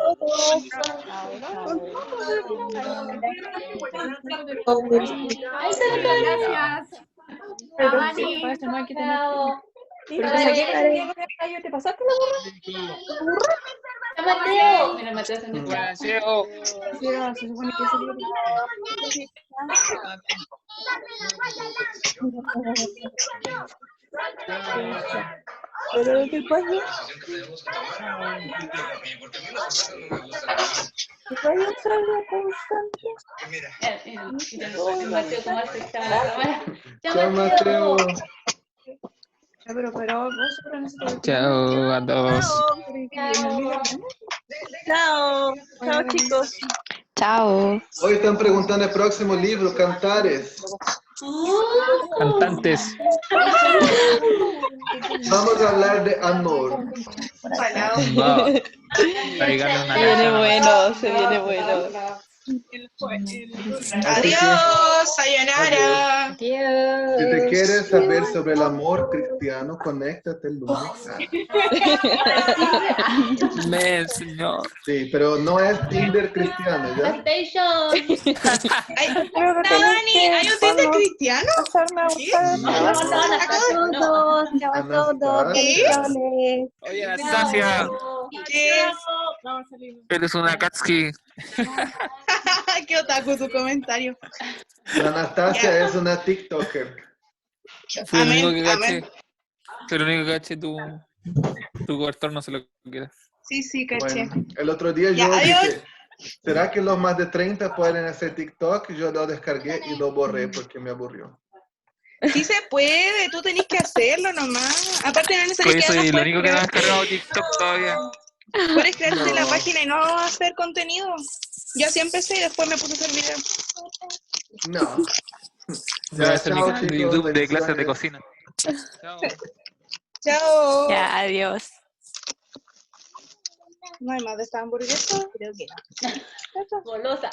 Gracias. Pero Dani. para eso no hay que tener. Pero ¿Te pasaste la burra? Mateo. Mira, Mateo se me Mateo. Sí, no, se supone que ¿Pero qué pasa? ¿Qué pasa? ¿Sale constante? Chao, Mateo. Pero vos Chao a todos. Chao. Chao, chicos. Chao. Hoy están preguntando el próximo libro, Cantares. Cantantes. Vamos a hablar de amor. No. Tráiganle una Bueno, se viene bueno. Adiós, sayonara. Si te quieres saber sobre el amor cristiano, conéctate el lunes. Me enseñó. Sí, pero no es Tinder cristiano, ¿ya? Dani, ¿hay un Tinder cristiano? Chao a todos. ¿Qué? Oye, Anastasia, ¿Qué? eres una Katsuki. Qué otaku tu comentario. La Anastasia es una TikToker. Fui el único que Amén. caché. Fui el único que caché tu cobertor, no se lo quiera. Sí, caché. Bueno, el otro día Ya, yo adiós. dije, ¿será que los más de 30 pueden hacer TikTok? Yo lo descargué y lo borré porque me aburrió. Sí se puede, tú tenés que hacerlo nomás. Aparte no es necesario Pues que soy hagas, el puedes único que no ha crear- descargado TikTok todavía. puedes crearte No. la página y no hacer contenido. Yo así empecé y después me puse a hacer video. No. Voy a hacer mi chao, canal de chicos, YouTube de clases de bendiciones. cocina. Chao. Chao. Ya, adiós. No hay más de esta hamburguesa, creo que no. Golosa.